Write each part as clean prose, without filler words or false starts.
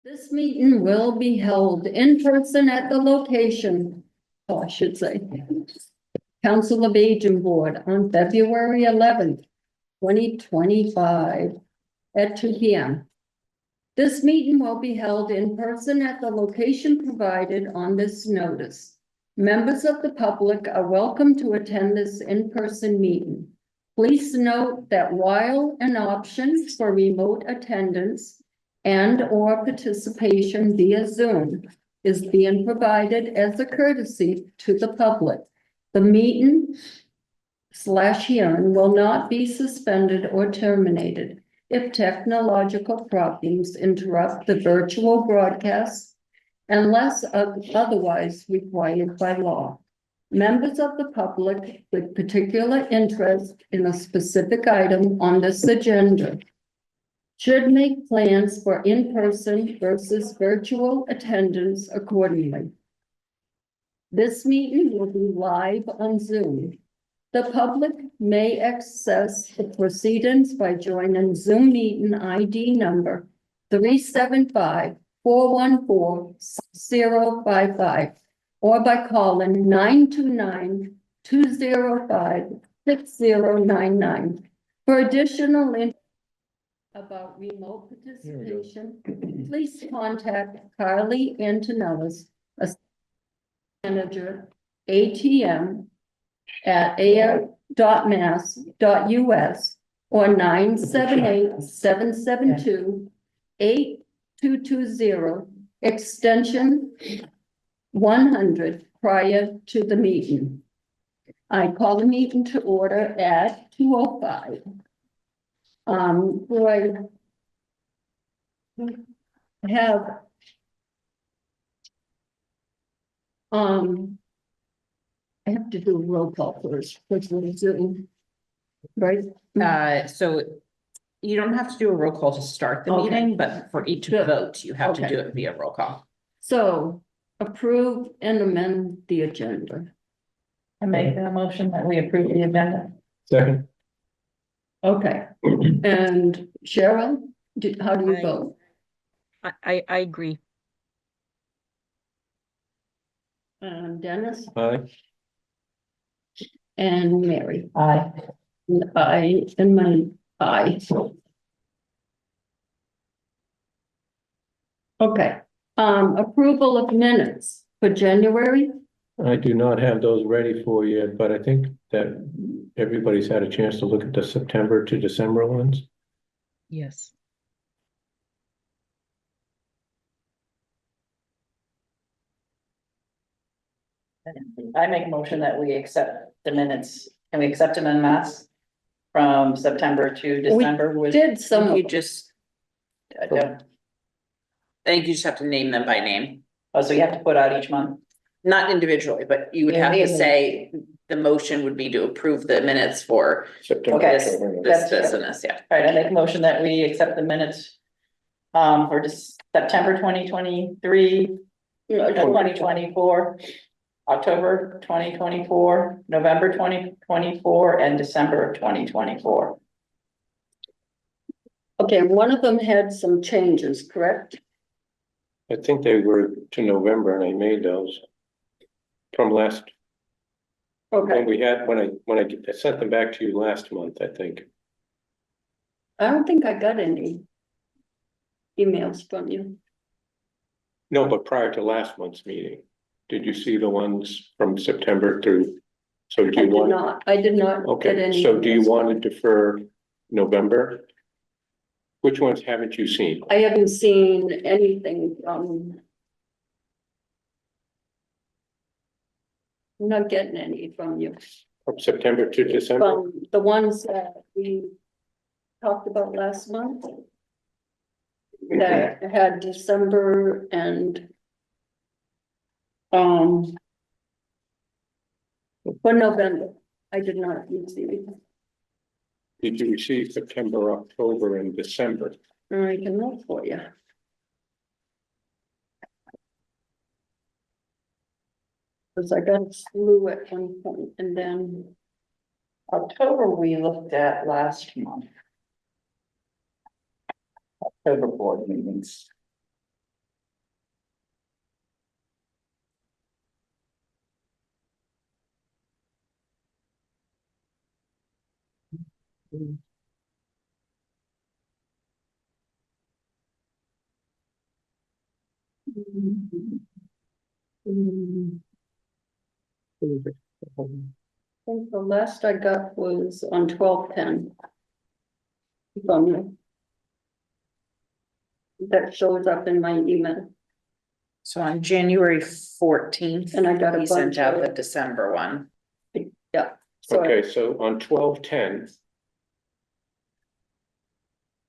This meeting will be held in person at the location, I should say, Council of Aging Board on February 11th, 2025 at 2 p.m. This meeting will be held in person at the location provided on this notice. Members of the public are welcome to attend this in-person meeting. Please note that while an option for remote attendance and/or participation via Zoom is being provided as a courtesy to the public, the meeting/hearing will not be suspended or terminated if technological problems interrupt the virtual broadcast unless otherwise required by law. Members of the public with particular interest in a specific item on this agenda should make plans for in-person versus virtual attendance accordingly. This meeting will be live on Zoom. The public may access the proceedings by joining Zoom meeting ID number 375-414-6055 or by calling 929-205-6099. For additional information about remote participation, please contact Carly Antonellis, manager, ATM at ayer.mass.us or 978-772-8220 extension 100 prior to the meeting. I call the meeting to order at 2:05. I have I have to do a roll call first, which we'll do, right? So you don't have to do a roll call to start the Okay. meeting, but for each Good. vote, you have to Okay. do it via roll call. So approve and amend the agenda. I make a motion that we approve the agenda. Second. Okay, and Cheryl, how do you Aye. vote? I agree. Dennis Aye. and Mary. Aye. And I and my aye. Okay, approval of minutes for January. I do not have those ready for you, but I think that everybody's had a chance to look at the September to December ones. Yes. I make a motion that we accept the minutes. Can we accept them en masse from September to December with? Did some, You just, I don't- I think you just have to name them by name, Oh, so you have to put out each month? not individually, but you would Yeah, have to yeah. say, the motion would be to approve the minutes for September. Okay. this, October. this, and this, yeah. All right, I make a motion that we accept the minutes for September 2023, 2024, October 2024, November 2024, and December 2024. okay, one of them had some changes, correct? I think they were to November and I made those from last, Okay, when we had, when I sent them back to you last month, I think. I don't think I got any emails from you. No, but prior to last month's meeting, did you see the ones from September through? So do I you did want? not, I did not get Okay, any. so do you emails. want to defer November? Which ones haven't you seen? I haven't seen anything from. I'm not getting any from you, From September to December? from the ones that we talked about last month. That had December and. For November, I did not receive it. Did you receive September, October, and December? I can look for you. Cause I got a slew at one point and then. October, we looked at last month. October board meetings. I think the last I got was on 12/10. That shows up in my email, So on January 14th, and I got a he sent bunch out the of, December one. yeah. So Okay, so on 12/10.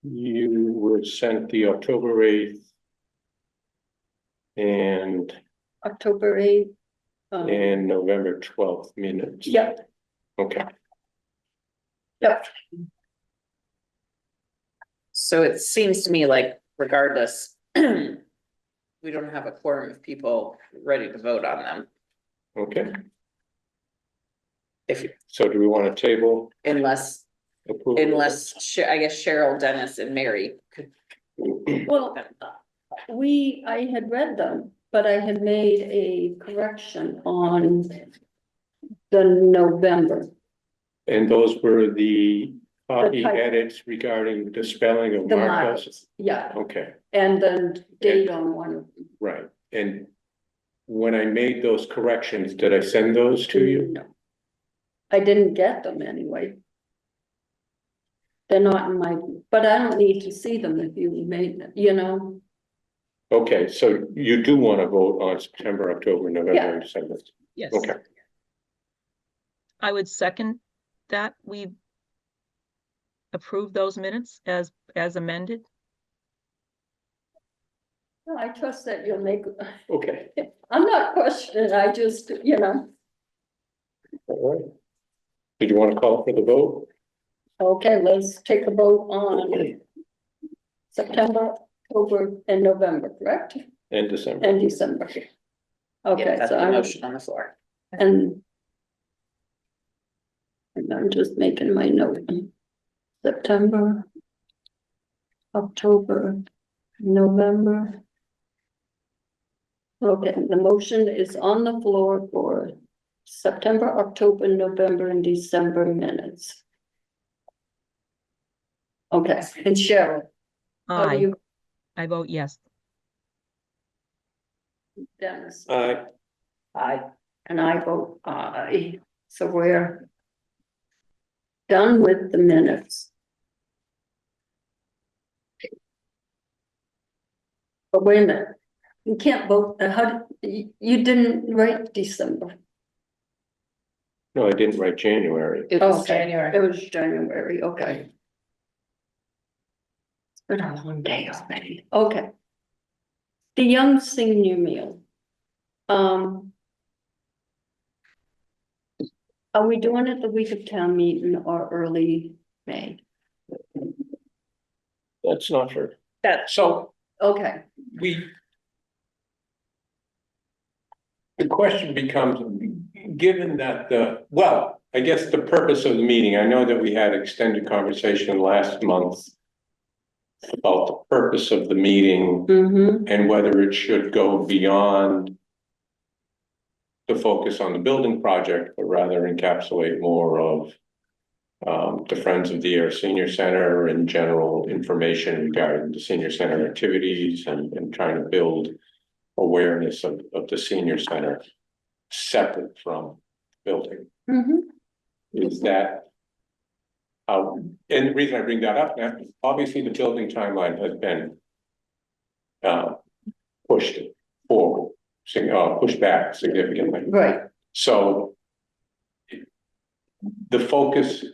You were sent the October 8th. And October 8th. November 12th minutes. Yep, Okay, yep, So it seems to me like regardless, we don't have a quorum of people ready to vote on them. okay. If, So do we want to table unless, approval? I guess Cheryl, Dennis and Mary could. well, I had read them, but I had made a correction on the November. And those were the copy type. edits regarding the spelling of The Marcos? miles, yeah, Okay, and the date on one of them. right. And when I made those corrections, did I send those to you? No. I didn't get them anyway. They're not in my, but I don't need to see them if you made them, you know? Okay, so you do want to vote on September, October, November, and December? Yes. Okay, I would second that we approve those minutes as amended. No, I trust that you'll make, okay, I'm not questioning, I just, you know, all right. Did you want to call for the vote? okay, let's take a vote on September, October, and November, correct? And December? And December. Yeah, Okay, that's so the I'm, motion on the floor. and I'm just making my note. September, October, November. Okay, the motion is on the floor for September, October, November, and December minutes. Okay, and Cheryl, how do Aye, you, I vote yes. Dennis? Aye. Aye. And I vote aye, so we're done with the minutes. But wait a minute, you can't vote, you didn't write December. No, I didn't write January. It was Okay, January. it was January, okay. It's been a long day already, okay. The young senior meal. Are we doing it the week of town meeting or early May? That's not fair. That, So Okay, the question becomes, given that I guess the purpose of the meeting, I know that we had extended conversation last month about the purpose of the meeting mm-hmm, and whether it should go beyond the focus on the building project, but rather encapsulate more of the Friends of the Air Senior Center and general information regarding the senior center activities and trying to build awareness of the senior center separate from building. mm-hmm, Is that and the reason I bring that up now, obviously the building timeline has been pushed forward, pushed back significantly. right. So the focus,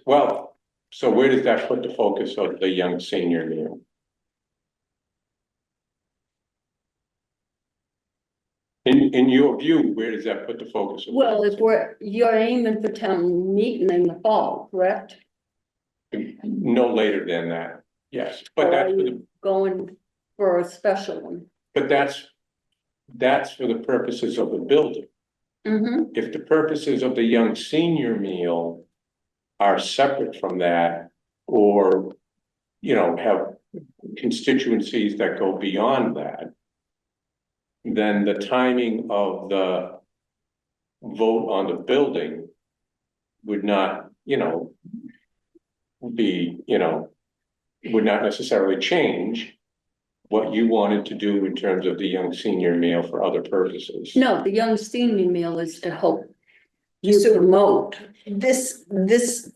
so where does that put the focus of the young senior meal? In your view, where does that put the focus? Well, if you're aiming for town meeting in the fall, correct? No later than that, yes, but Or that's are for the, you going for a special one? but that's for the purposes of the building. Mm-hmm, If the purposes of the young senior meal are separate from that, or, have constituencies that go beyond that, then the timing of the vote on the building would not, be, would not necessarily change what you wanted to do in terms of the young senior meal for other purposes. No, the young senior meal is to help you So- promote. This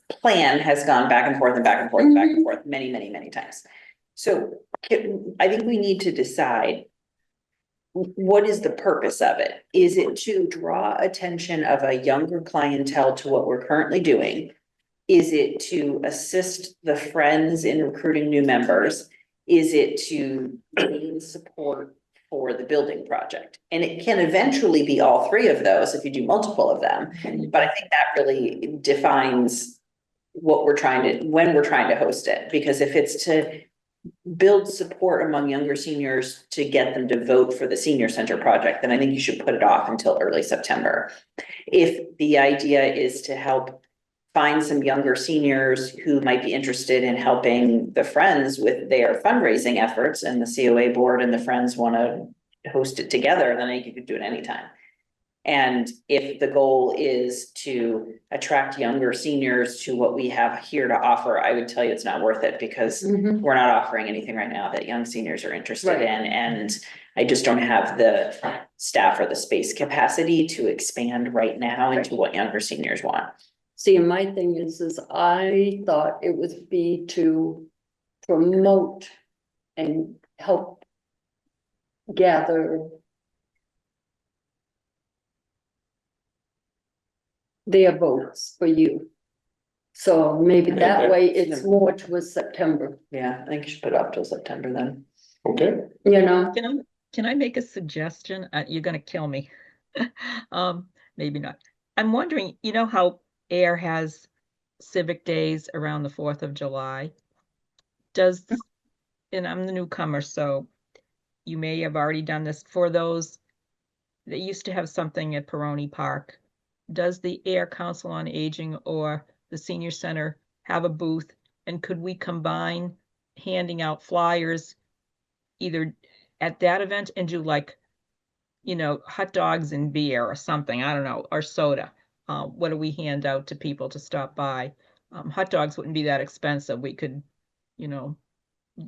plan has gone back and forth and back and forth and back and Mhm. forth many, many, many times. So I think we need to decide what is the purpose of it? Is it to draw attention of a younger clientele to what we're currently doing? Is it to assist the friends in recruiting new members? Is it to gain support for the building project? And it can eventually be all three of those if you do multiple of them. But I think that really defines what we're trying to, when we're trying to host it. Because if it's to build support among younger seniors to get them to vote for the senior center project, then I think you should put it off until early September. If the idea is to help find some younger seniors who might be interested in helping the Friends with their fundraising efforts, and the COA board and the Friends want to host it together, then I think you could do it anytime. And if the goal is to attract younger seniors to what we have here to offer, I would tell you it's not worth it, because Mhm. we're not offering anything right now that young seniors are interested Right. in, and I just don't have the staff or the space capacity to expand right now into what younger seniors want. See, and my thing is I thought it would be to promote and help gather their votes for you. So maybe that way it's more towards September, Yeah, I think you should put it off till September then. Okay, you know? Can I make a suggestion? You're gonna kill me. Maybe not. I'm wondering, you know how Ayer has civic days around the 4th of July? Does, and I'm the newcomer, so you may have already done this for those. They used to have something at Peroni Park. Does the Ayer Council on Aging or the Senior Center have a booth? And could we combine handing out flyers either at that event and do like, hot dogs and beer or something, I don't know, or soda? What do we hand out to people to stop by? Hot dogs wouldn't be that expensive. We could,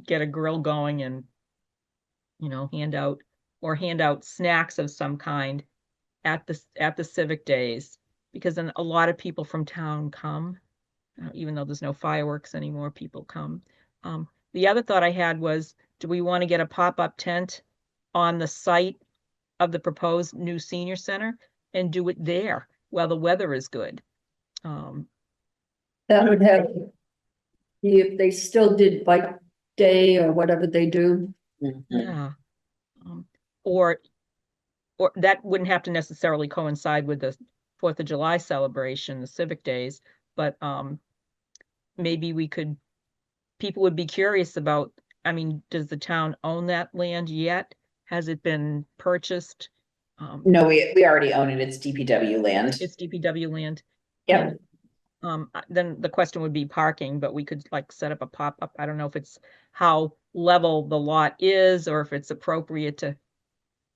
get a grill going and, hand out snacks of some kind at the civic days, because then a lot of people from town come, even though there's no fireworks anymore, people come. The other thought I had was, do we want to get a pop-up tent on the site of the proposed new senior center and do it there while the weather is good? That would have, if they still did bike day or whatever they do. Yeah. Or that wouldn't have to necessarily coincide with the 4th of July celebration, the civic days, but maybe people would be curious about, I mean, does the town own that land yet? Has it been purchased? No, we already own it. It's DPW land. It's DPW land. Yep. And, then the question would be parking, but we could like set up a pop-up. I don't know if it's how level the lot is or if it's appropriate to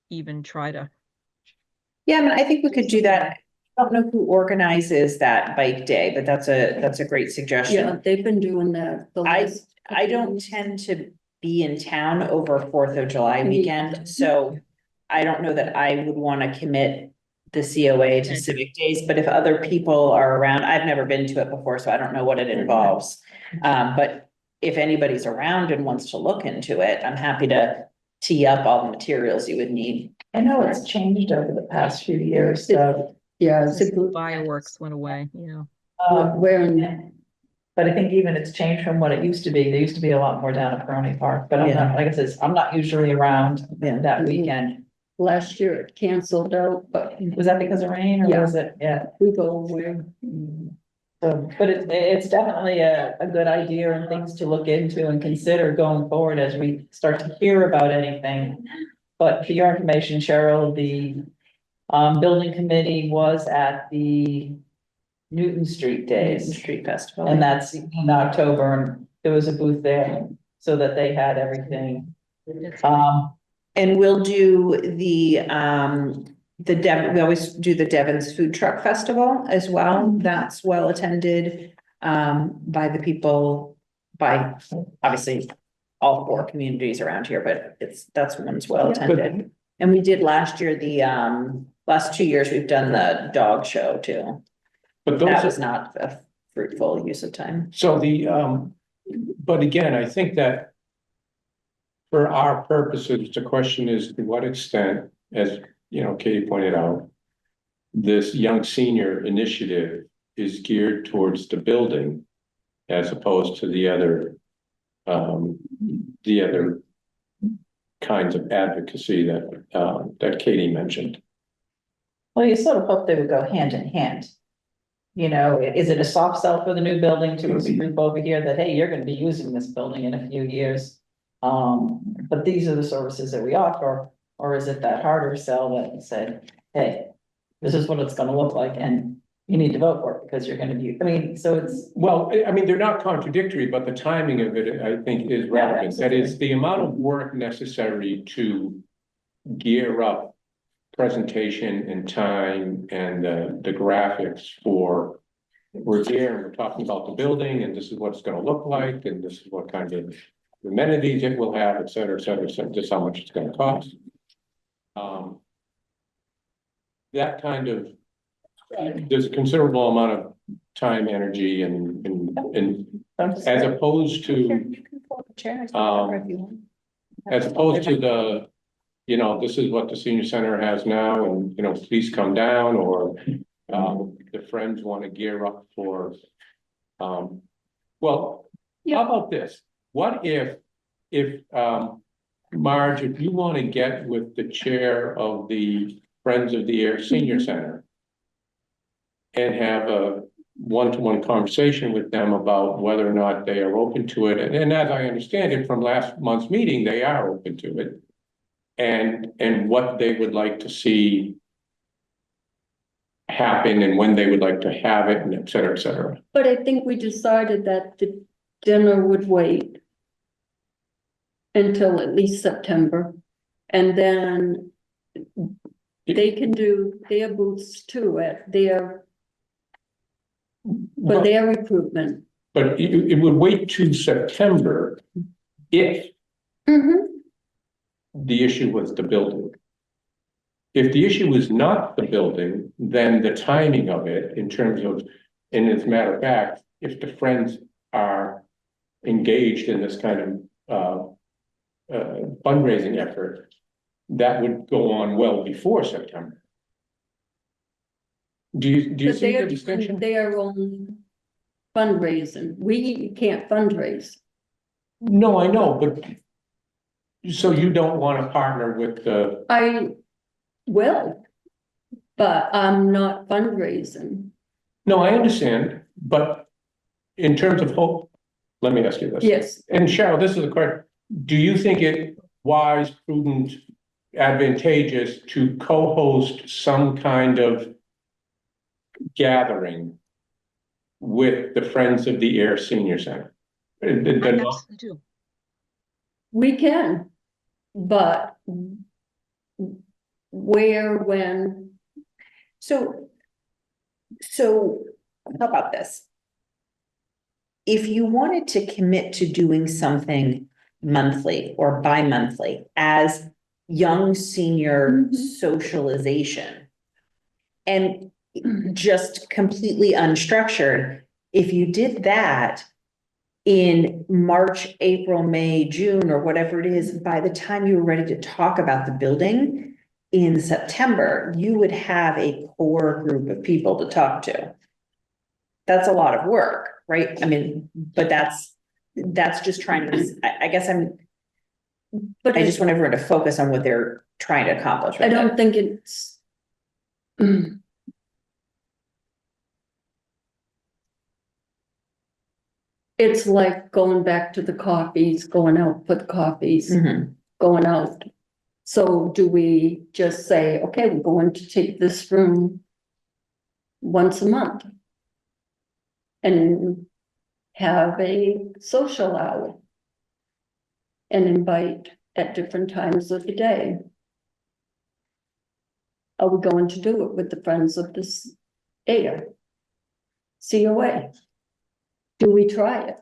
even try to. Yeah, I mean, I think we could do that. I don't know who organizes that bike day, but that's a great Yeah, suggestion. they've been doing that. the last I don't tend to be in town over 4th of July weekend, so I don't know that I would want to commit the COA to Okay. civic days, but if other people are around, I've never been to it before, so I don't know what it involves. But if anybody's around and wants to look into it, I'm happy to tee up all the materials you would need. I know it's changed over the past few years, so. Yeah, it's a Since the good, fireworks went away, wearing, But I think even it's changed from what it used to be. There used to be a lot more down at Peroni Park, but I'm Yeah. not, like I said, I'm not usually around that weekend. last year it canceled out, but Was that because of rain or Yeah. was it? Yeah. we go where. So, but it's definitely a good idea and things to look into and consider going forward as we start to hear about anything. But for your information, Cheryl, the building committee was at the Newton Street Days. Street Festival. And that's in October, and there was a booth there, so that they had everything. it's, And we'll do the we always do the Devon's Food Truck Festival as well. That's well attended. by the people, by obviously all 4 communities around here, but that's one's well attended. And we did last year, last 2 years, we've done the dog show too. But That those, was not a fruitful use of time. so but again, I think that for our purposes, the question is to what extent, as you know, Katie pointed out, this young senior initiative is geared towards the building as opposed to the other kinds of advocacy that Katie mentioned. Well, you sort of hope they would go hand in hand. You know, is it a soft sell for the new building to this group over here that, hey, you're gonna be using this building in a few years? But these are the services that we offer, or is it that harder sell that said, hey, this is what it's gonna look like, and you need to vote for it because you're gonna be, I mean, so it's. Well, I mean, they're not contradictory, but the timing of it, I think, is relevant. That is, the amount of work necessary to gear up presentation and time and the graphics for, we're here and we're talking about the building and this is what it's gonna look like and this is what kind of amenities it will have, et cetera, just how much it's gonna cost. That kind of, there's a considerable amount of time, energy and as opposed to, You can pull up a chair, it's whatever if you want. as opposed to the, you know, this is what the senior center has now and, you know, please come down, or the friends want to gear up for, well, how about this? What if, Marge, if you want to get with the chair of the Friends of the Air Senior Center and have a one-to-one conversation with them about whether or not they are open to it, and as I understand it from last month's meeting, they are open to it. And what they would like to see happen and when they would like to have it and et cetera, et cetera. But I think we decided that the dinner would wait until at least September. And then they can do their booths too at their, for their recruitment. But it would wait to September if the issue was the building. If the issue was not the building, then the timing of it in terms of, and as a matter of fact, if the friends are engaged in this kind of fundraising effort, that would go on well before September. Do you But see they the are distinction? doing their own fundraising. We can't fundraise. No, I know, but so you don't want to partner with the, I will, but I'm not fundraising. no, I understand, but in terms of hope, let me ask you this. Yes, And Cheryl, this is a question. Do you think it wise, prudent, advantageous to co-host some kind of gathering with the Friends of the Air Senior Center? I absolutely do. we can, but where, when, So how about this? If you wanted to commit to doing something monthly or bi-monthly as young senior socialization and just completely unstructured, if you did that in March, April, May, June, or whatever it is, by the time you were ready to talk about the building in September, you would have a core group of people to talk to. That's a lot of work, right? I mean, but that's just trying to, I guess but I just want everyone to focus on what they're trying to accomplish. I with don't it. think it's. It's like going back to the coffees, going out for the coffees, Mhm. going out. So do we just say, okay, we're going to take this room once a month and have a social hour and invite at different times of the day? Are we going to do it with the Friends of this Ayer COA? Do we try it?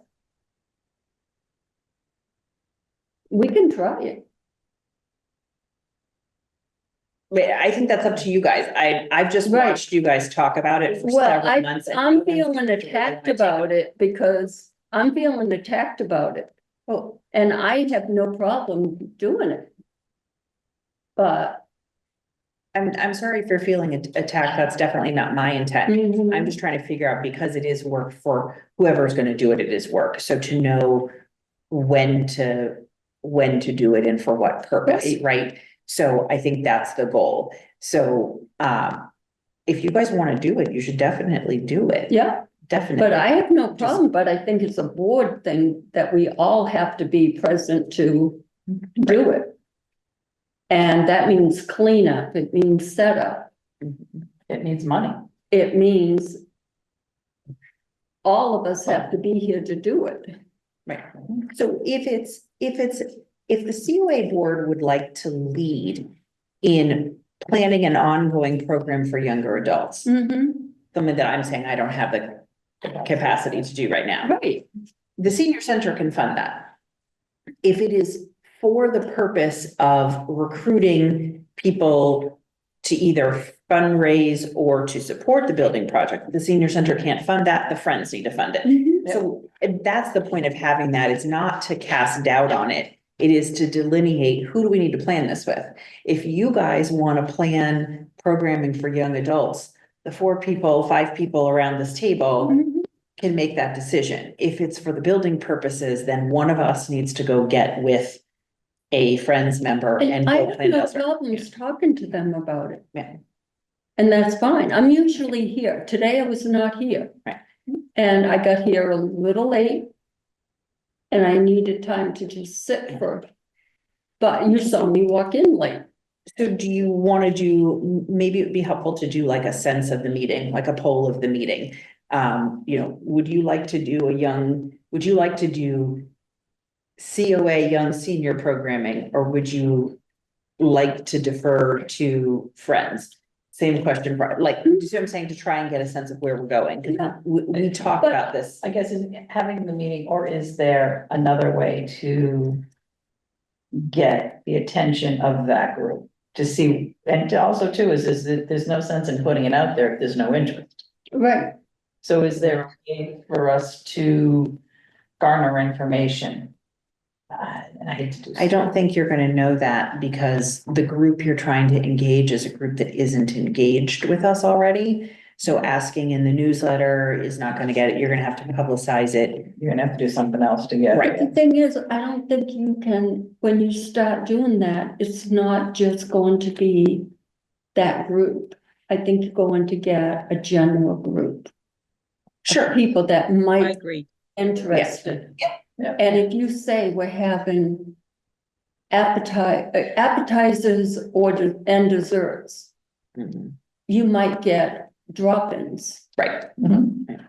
We can try it. I think that's up to you guys. I've just Right. watched you guys talk about it for Well, several months. and I'm no one's feeling attacked about it because I'm feeling attacked about it. Oh, And I have no problem doing it. But. I'm sorry if you're feeling attacked. That's definitely not my intent. Mhm. I'm just trying to figure out, because it is work for whoever's gonna do it, it is work. So to know when to do it and for what purpose, right? So I think that's the goal. So, if you guys wanna do it, you should definitely do it. Yeah, Definitely. but I have no problem, but I think it's a board thing that we all have to be present to do it. And that means cleanup, it means setup, It needs money. it means all of us have to be here to do it. Right. So if the COA board would like to lead in planning an ongoing program for younger adults, Mhm. something that I'm saying I don't have the capacity to do right now. Right, The senior center can fund that. If it is for the purpose of recruiting people to either fundraise or to support the building project, the senior center can't fund that, the Friends need to fund it. Mhm. So and that's the point of having that. It's not to cast doubt on it. It is to delineate, who do we need to plan this with? If you guys want to plan programming for young adults, the 5 people around this table Mhm. can make that decision. If it's for the building purposes, then one of us needs to go get with a Friends member and And I go have plan no those. problems talking to them about it. Yeah. And that's fine. I'm usually here. Today I was not here. Right. And I got here a little late. And I needed time to just sit for. But you saw me walk in late. So do you want to do, maybe it would be helpful to do like a sense of the meeting, like a poll of the meeting? Would you like to do COA young senior programming, or would you like to defer to Friends? Same question, like, do you see what I'm saying, to try and get a sense of where we're going? 'Cause Yeah. we talked But- about this. I guess is having the meeting, or is there another way to get the attention of that group to see, and also too, is that there's no sense in putting it out there if there's no interest. Right. So is there a way for us to garner information? And I hate to do. I don't think you're gonna know that, because the group you're trying to engage is a group that isn't engaged with us already. So asking in the newsletter is not gonna get it. You're gonna have to publicize it. You're gonna have to do something else to get. Right. The thing is, I don't think you can, when you start doing that, it's not just going to be that group. I think you're going to get a general group. of People that I might agree. be interested. Yeah. And if you say we're having appetizers and desserts, Mhm. you might get drop-ins. Right. Mhm.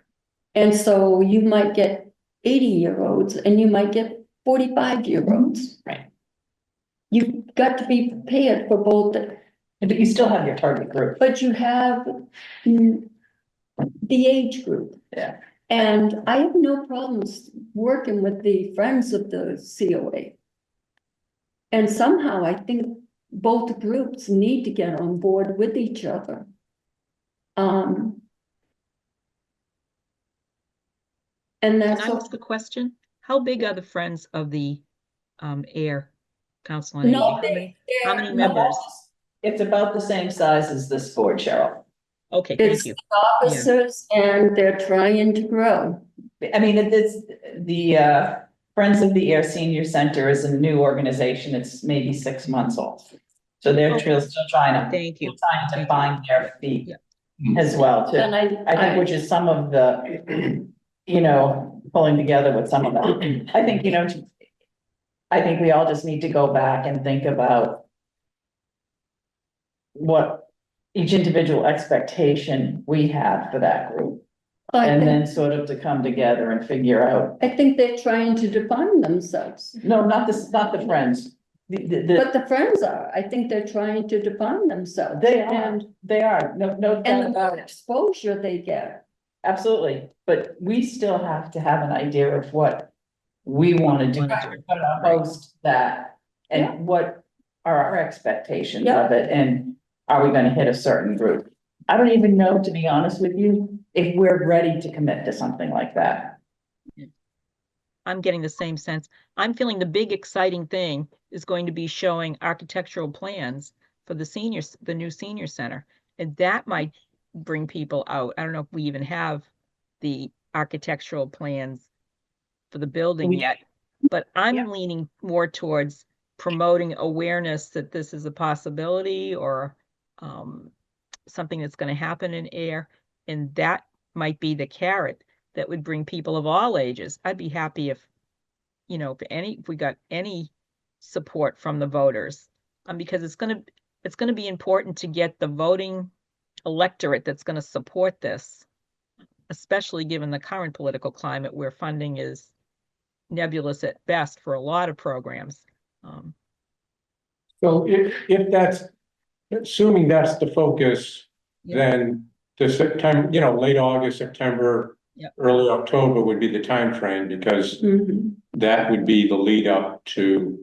And so you might get 80-year-olds and you might get 45-year-olds. Right. You've got to be prepared for both, But you still have your target group. but you have the age group. Yeah. And I have no problems working with the Friends of the COA. And somehow I think both groups need to get on board with each other. And Can that's, I ask a question? How big are the Friends of the Ayer Council on No, Aging? How many they're- members? It's about the same size as this board, Cheryl. Okay, it's thank you. officers and they're trying to grow. I mean, it's the Friends of the Air Senior Center is a new organization. It's maybe 6 months old. So they're Okay. still trying to. Thank you. Trying to Thank you. find their feet Yeah. as well too. And I think, which is some of the, pulling together with some of that. I think, I think we all just need to go back and think about what each individual expectation we have for that group. And then sort of to come together and figure out, I think they're trying to define themselves, no, not the Friends. but the Friends are, I think they're trying to define themselves. They are, And, no doubt and the about more it. exposure they get, absolutely, but we still have to have an idea of what we wanna do. Wanna do, How to right. host that, Yeah. and what are our expectations Yeah. of it, and are we gonna hit a certain group? I don't even know, to be honest with you, if we're ready to commit to something like that. I'm getting the same sense. I'm feeling the big exciting thing is going to be showing architectural plans for the new senior center. And that might bring people out. I don't know if we even have the architectural plans for the building We- yet, but Yeah. I'm leaning more towards promoting awareness that this is a possibility or something that's going to happen in Air. And that might be the carrot that would bring people of all ages. I'd be happy if, if we got any support from the voters, because it's gonna be important to get the voting electorate that's gonna support this, especially given the current political climate where funding is nebulous at best for a lot of programs. So if that's, assuming that's the focus, Yeah. then the September, late August, September, Yep. early October would be the time frame, because Mhm. that would be the lead up to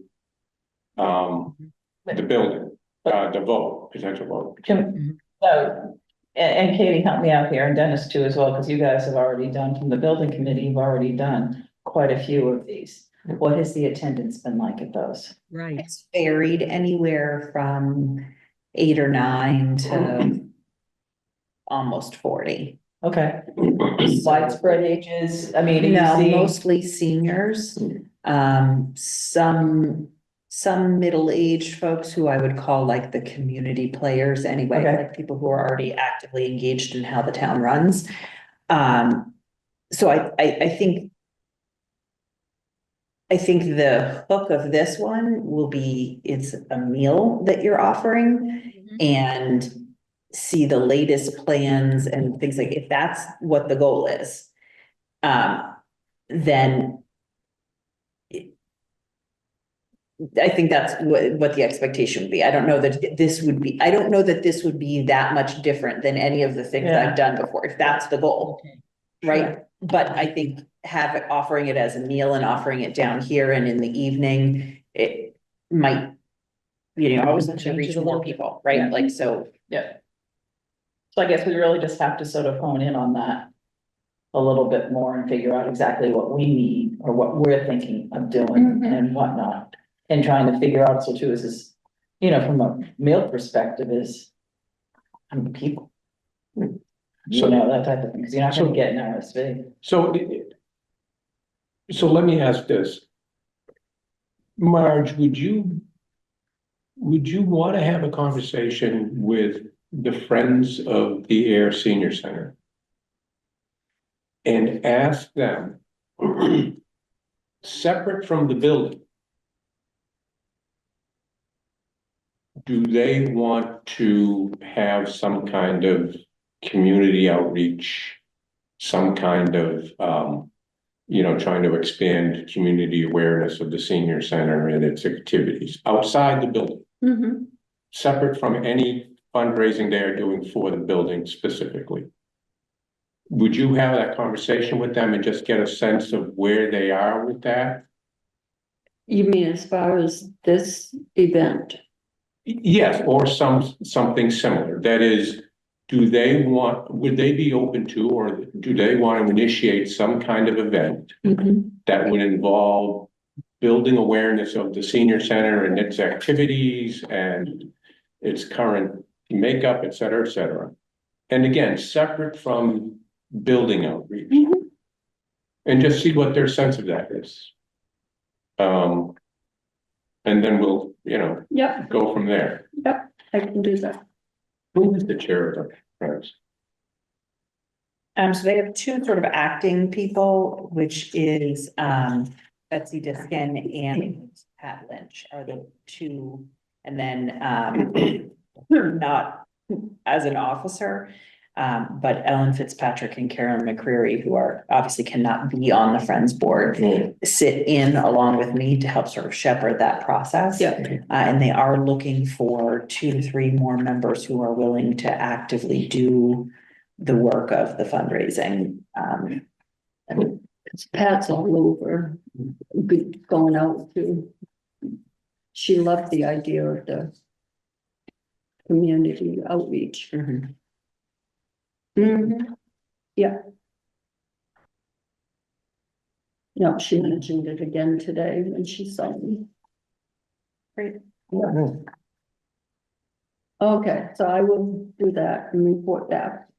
the building, the vote, potential vote. Can, so, and Katie, help me out here, and Dennis too as well, because you guys have already done, from the building committee, you've already done quite a few of these. What has the attendance been like at those? Right. It's varied anywhere from 8 or 9 to almost 40. Okay, widespread ages, I mean, you No, see, mostly seniors, some middle-aged folks who I would call like the community players anyway, Okay. like people who are already actively engaged in how the town runs. So I think the hook of this one will be, it's a meal that you're offering and see the latest plans and things like, if that's what the goal is, then I think that's what the expectation would be. I don't know that this would be, I don't know that this would be that much different than any of the things Yeah. I've done before, if that's the goal, Okay. right? But I think offering it as a meal and offering it down here and in the evening, it might, always look to Change reach it a little more bit. people, right? Yeah. Like, so. yeah. So I guess we really just have to sort of hone in on that a little bit more and figure out exactly what we need or what we're thinking of doing Mhm. and whatnot. And trying to figure out, so too, is this, from a meal perspective is, how many people? So- That type of thing, because you're not gonna get an RSV. So let me ask this. Marge, would you want to have a conversation with the Friends of the Air Senior Center and ask them, separate from the building, do they want to have some kind of community outreach, some kind of, trying to expand community awareness of the senior center and its activities outside the building, Mhm. separate from any fundraising they are doing for the building specifically? Would you have that conversation with them and just get a sense of where they are with that? You mean as far as this event? Yes, or something similar. That is, would they be open to, or do they want to initiate some kind of event Mhm. that would involve building awareness of the senior center and its activities and its current makeup, et cetera, et cetera? And again, separate from building outreach. Mhm. And just see what their sense of that is. And then we'll, Yep, go from there. yep, I can do that. Who is the chair of the Friends? So they have 2 sort of acting people, which is, Betsy Diskin and Pat Lynch are the 2. And then, not as an officer, but Ellen Fitzpatrick and Karen McCreary, who are obviously cannot be on the Friends board, sit in along with me to help sort of shepherd that process. Yeah. And they are looking for 2 to 3 more members who are willing to actively do the work of the fundraising. And it's Pat's all over, good going out too. She loved the idea of the community outreach. Mhm. Mhm. Yeah. No, she mentioned it again today when she saw me. Great. Yeah. Okay, so I will do that and report back.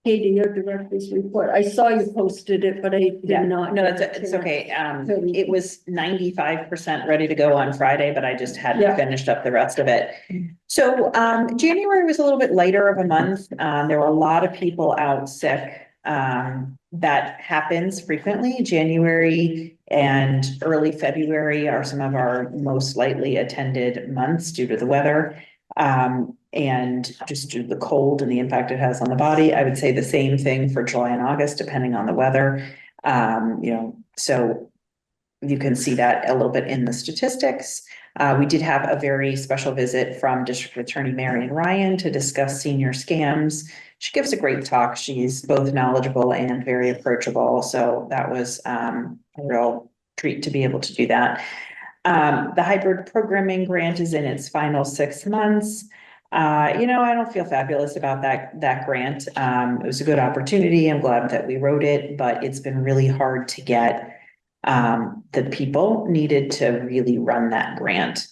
Katie, your director's report, I saw you posted it, but I Yeah, did not. no, get it's, a it's chance. okay. It was 95% ready to go on Friday, but I just hadn't Yeah. finished up the rest of it. So, January was a little bit lighter of a month. There were a lot of people out sick. That happens frequently. January and early February are some of our most lightly attended months due to the weather. And just due to the cold and the impact it has on the body. I would say the same thing for July and August, depending on the weather. So you can see that a little bit in the statistics. We did have a very special visit from District Attorney Marion Ryan to discuss senior scams. She gives a great talk. She's both knowledgeable and very approachable. So that was a real treat to be able to do that. The hybrid programming grant is in its final 6 months. I don't feel fabulous about that grant. It was a good opportunity. I'm glad that we wrote it, but it's been really hard to get the people needed to really run that grant,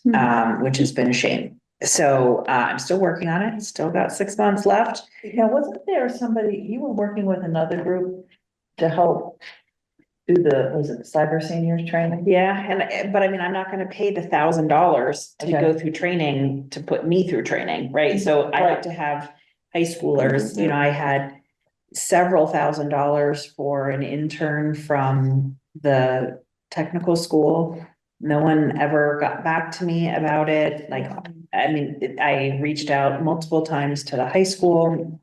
which has been a shame. So I'm still working on it. Still got 6 months left. Now, wasn't there somebody, you were working with another group to help do was it the cyber seniors training? Yeah, but I mean, I'm not gonna pay the $1,000 to Okay. go through training, to put me through training, right? So I have to have high schoolers, I had several $1,000s for an intern from the technical school. No one ever got back to me about it. I reached out multiple times to the high school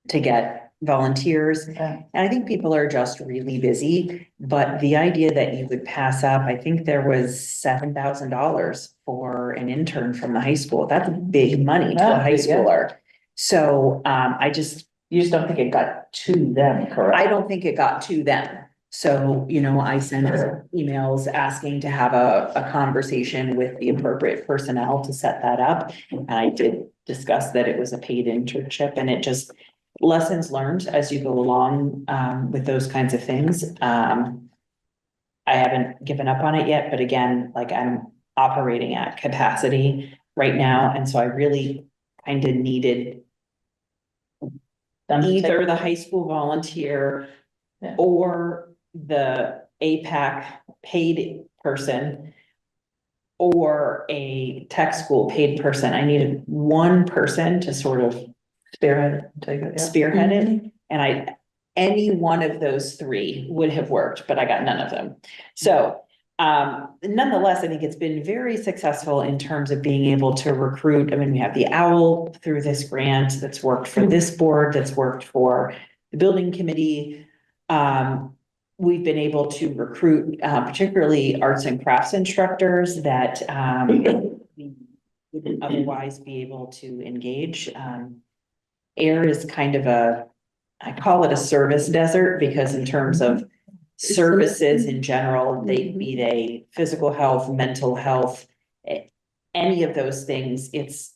to get volunteers. Okay. And I think people are just really busy, but the idea that you would pass up, I think there was $7,000 for an intern from the high school. That's big money to a high Yeah. schooler. So, You just don't think it got to them, correct? I don't think it got to them. So, I sent emails asking to have a conversation with the appropriate personnel to set that up. And I did discuss that it was a paid internship, and it just lessons learned as you go along with those kinds of things. I haven't given up on it yet, but again, I'm operating at capacity right now. And so I really kind of needed either the high school volunteer Yeah. or the APAC paid person or a tech school paid person. I needed one person to sort of Spearhead, spearhead it. And any one of those three would have worked, but I got none of them. So nonetheless, I think it's been very successful in terms of being able to recruit. I mean, we have the OWL through this grant that's worked for this board, that's worked for the building committee. We've been able to recruit particularly arts and crafts instructors that we wouldn't otherwise be able to engage. Ayer is kind of I call it a service desert, because in terms of services in general, be they physical health, mental health, any of those things, it's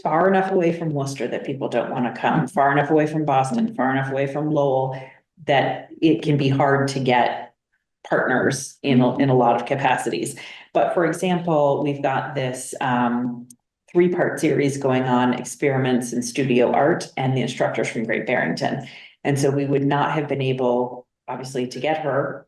far enough away from Worcester that people don't want to come, far enough away from Boston, far enough away from Lowell, that it can be hard to get partners in a lot of capacities. But for example, we've got this 3-part series going on, experiments in studio art, and the instructors from Great Barrington. And so we would not have been able, obviously, to get her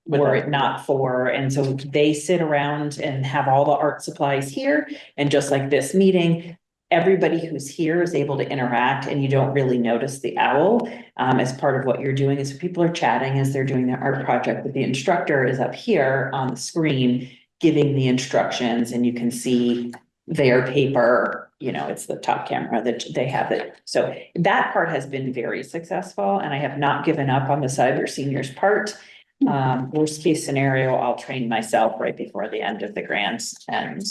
were it not for, and so they sit around and have all the art supplies here. And just like this meeting, everybody who's here is able to interact, and you don't really notice the owl as part of what you're doing. And so people are chatting as they're doing their art project, but the instructor is up here on the screen giving the instructions, and you can see their paper, it's the top camera that they have it. So that part has been very successful, and I have not given up on the cyber seniors part. Worst case scenario, I'll train myself right before the end of the grants and,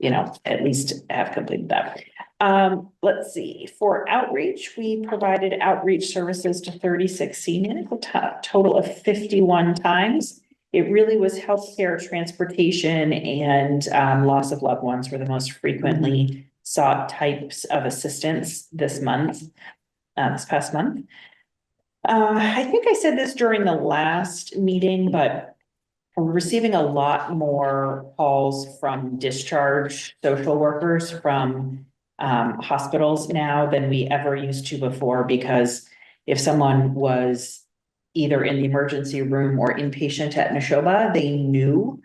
at least have completed that. Let's see, for outreach, we provided outreach services to 36 seniors, a total of 51 times. It really was healthcare, transportation, and loss of loved ones were the most frequently sought types of assistance this month, this past month. I think I said this during the last meeting, but we're receiving a lot more calls from discharge social workers from hospitals now than we ever used to before, because if someone was either in the emergency room or inpatient at Neshoba, they knew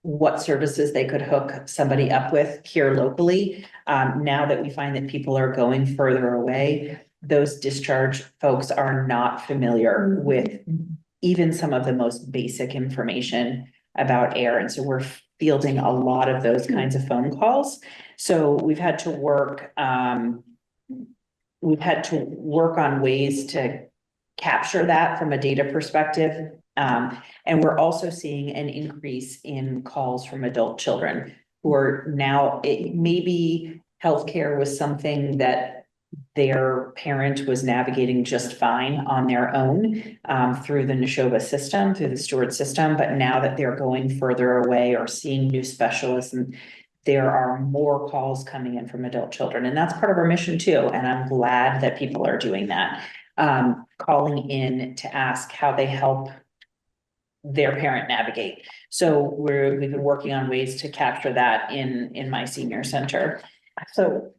what services they could hook somebody up with here locally. Now that we find that people are going further away, those discharge folks are not familiar with even some of the most basic information about Ayer. And so we're fielding a lot of those kinds of phone calls. So we've had to work on ways to capture that from a data perspective. And we're also seeing an increase in calls from adult children who are now, it maybe healthcare was something that their parent was navigating just fine on their own through the Neshoba system, through the Stewart system. But now that they're going further away or seeing new specialists, and there are more calls coming in from adult children. And that's part of our mission too. And I'm glad that people are doing that, calling in to ask how they help their parent navigate. So we've been working on ways to capture that in my senior center. So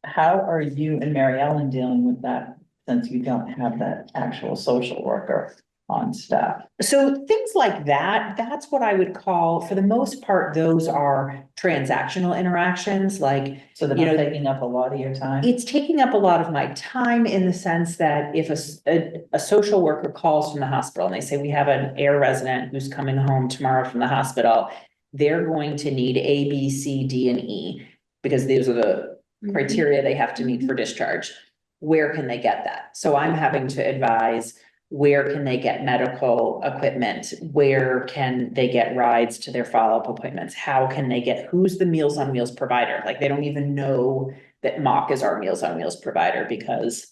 how are you and Mary Ellen dealing with that, since you don't have that actual social worker on staff? So things like that, that's what I would call, for the most part, those are transactional interactions, like, So they're you not know, taking up a lot of your time? it's taking up a lot of my time in the sense that if a social worker calls from the hospital and they say, we have an Ayer resident who's coming home tomorrow from the hospital, they're going to need A, B, C, D, and E, because those are the criteria they have to meet for discharge. Where can they get that? So I'm having to advise, where can they get medical equipment? Where can they get rides to their follow-up appointments? How can they get, who's the Meals on Wheels provider? Like, they don't even know that Mock is our Meals on Wheels provider, because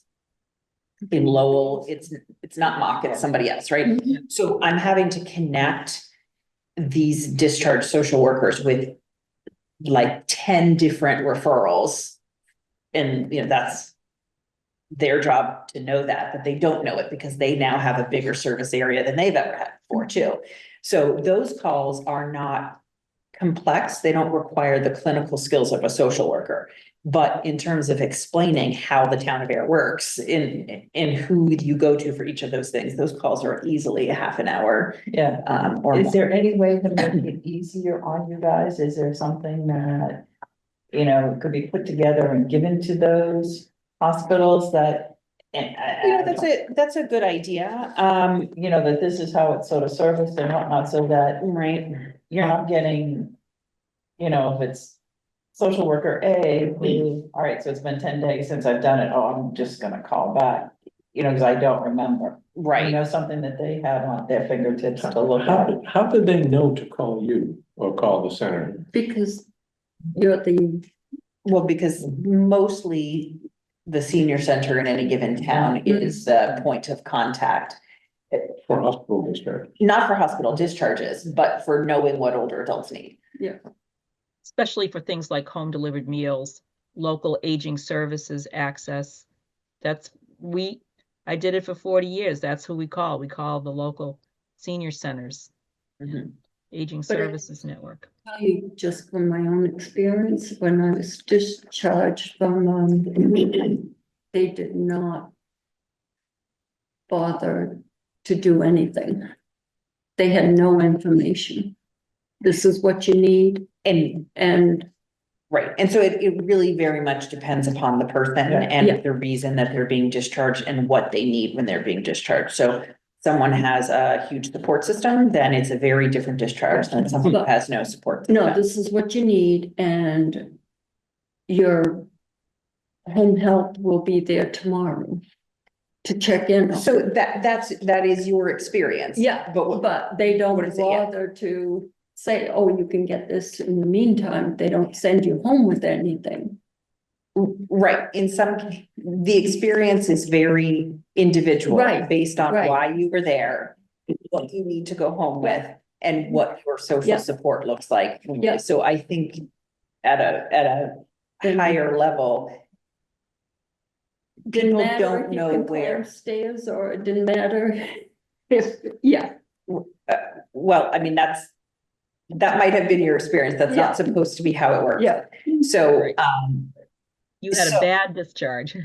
in Lowell, it's not Mock, it's somebody else, right? So I'm having to connect these discharge social workers with like 10 different referrals. And, you know, that's their job to know that, but they don't know it because they now have a bigger service area than they've ever had before too. So those calls are not complex. They don't require the clinical skills of a social worker. But in terms of explaining how the town of Ayer works in who you go to for each of those things, those calls are easily a half an hour. Yeah. Or Is more. there any way to make it easier on you guys? Is there something that, you know, could be put together and given to those hospitals that? And That's a good idea. you know, that this is how it's sort of serviced and whatnot, so that Right. you're not getting, you know, if it's social worker A, who, all right, so it's been 10 days since I've done it, oh, I'm just gonna call back, you know, because I don't remember. You Right. know, something that they have on their fingertips to look at. How did they know to call you or call the center? Because you're the, Well, because mostly the senior center in any given town is the point of contact. For hospital discharge? Not for hospital discharges, but for knowing what older adults need. Especially for things like home delivered meals, local aging services access. I did it for 40 years. That's who we call. We call the local senior centers, aging But services network. tell you just from my own experience, when I was discharged from, they did not bother to do anything. They had no information. This is what you need, and Right, and so it really very much depends upon the person Yeah. and the reason that they're being discharged and what they need when they're being discharged. So someone has a huge support system, then it's a very different discharge than someone who has no support. no, system. this is what you need, and your home health will be there tomorrow to check in. So that is your experience. Yeah, but they don't What is it? Yeah. bother to say, oh, you can get this in the meantime. They don't send you home with anything. Right, the experience is very individual. Right, Based on right. why you were there, what you need to go home with, and what your social Yeah. support looks like. Yeah. So I think at a Then- higher level, Didn't people matter don't if you know can where. climb stairs, or it didn't matter if, yeah, Well, I mean, that might have been your experience. That's Yeah. not supposed to be how it works. yeah. So, Right. You had a so- bad discharge.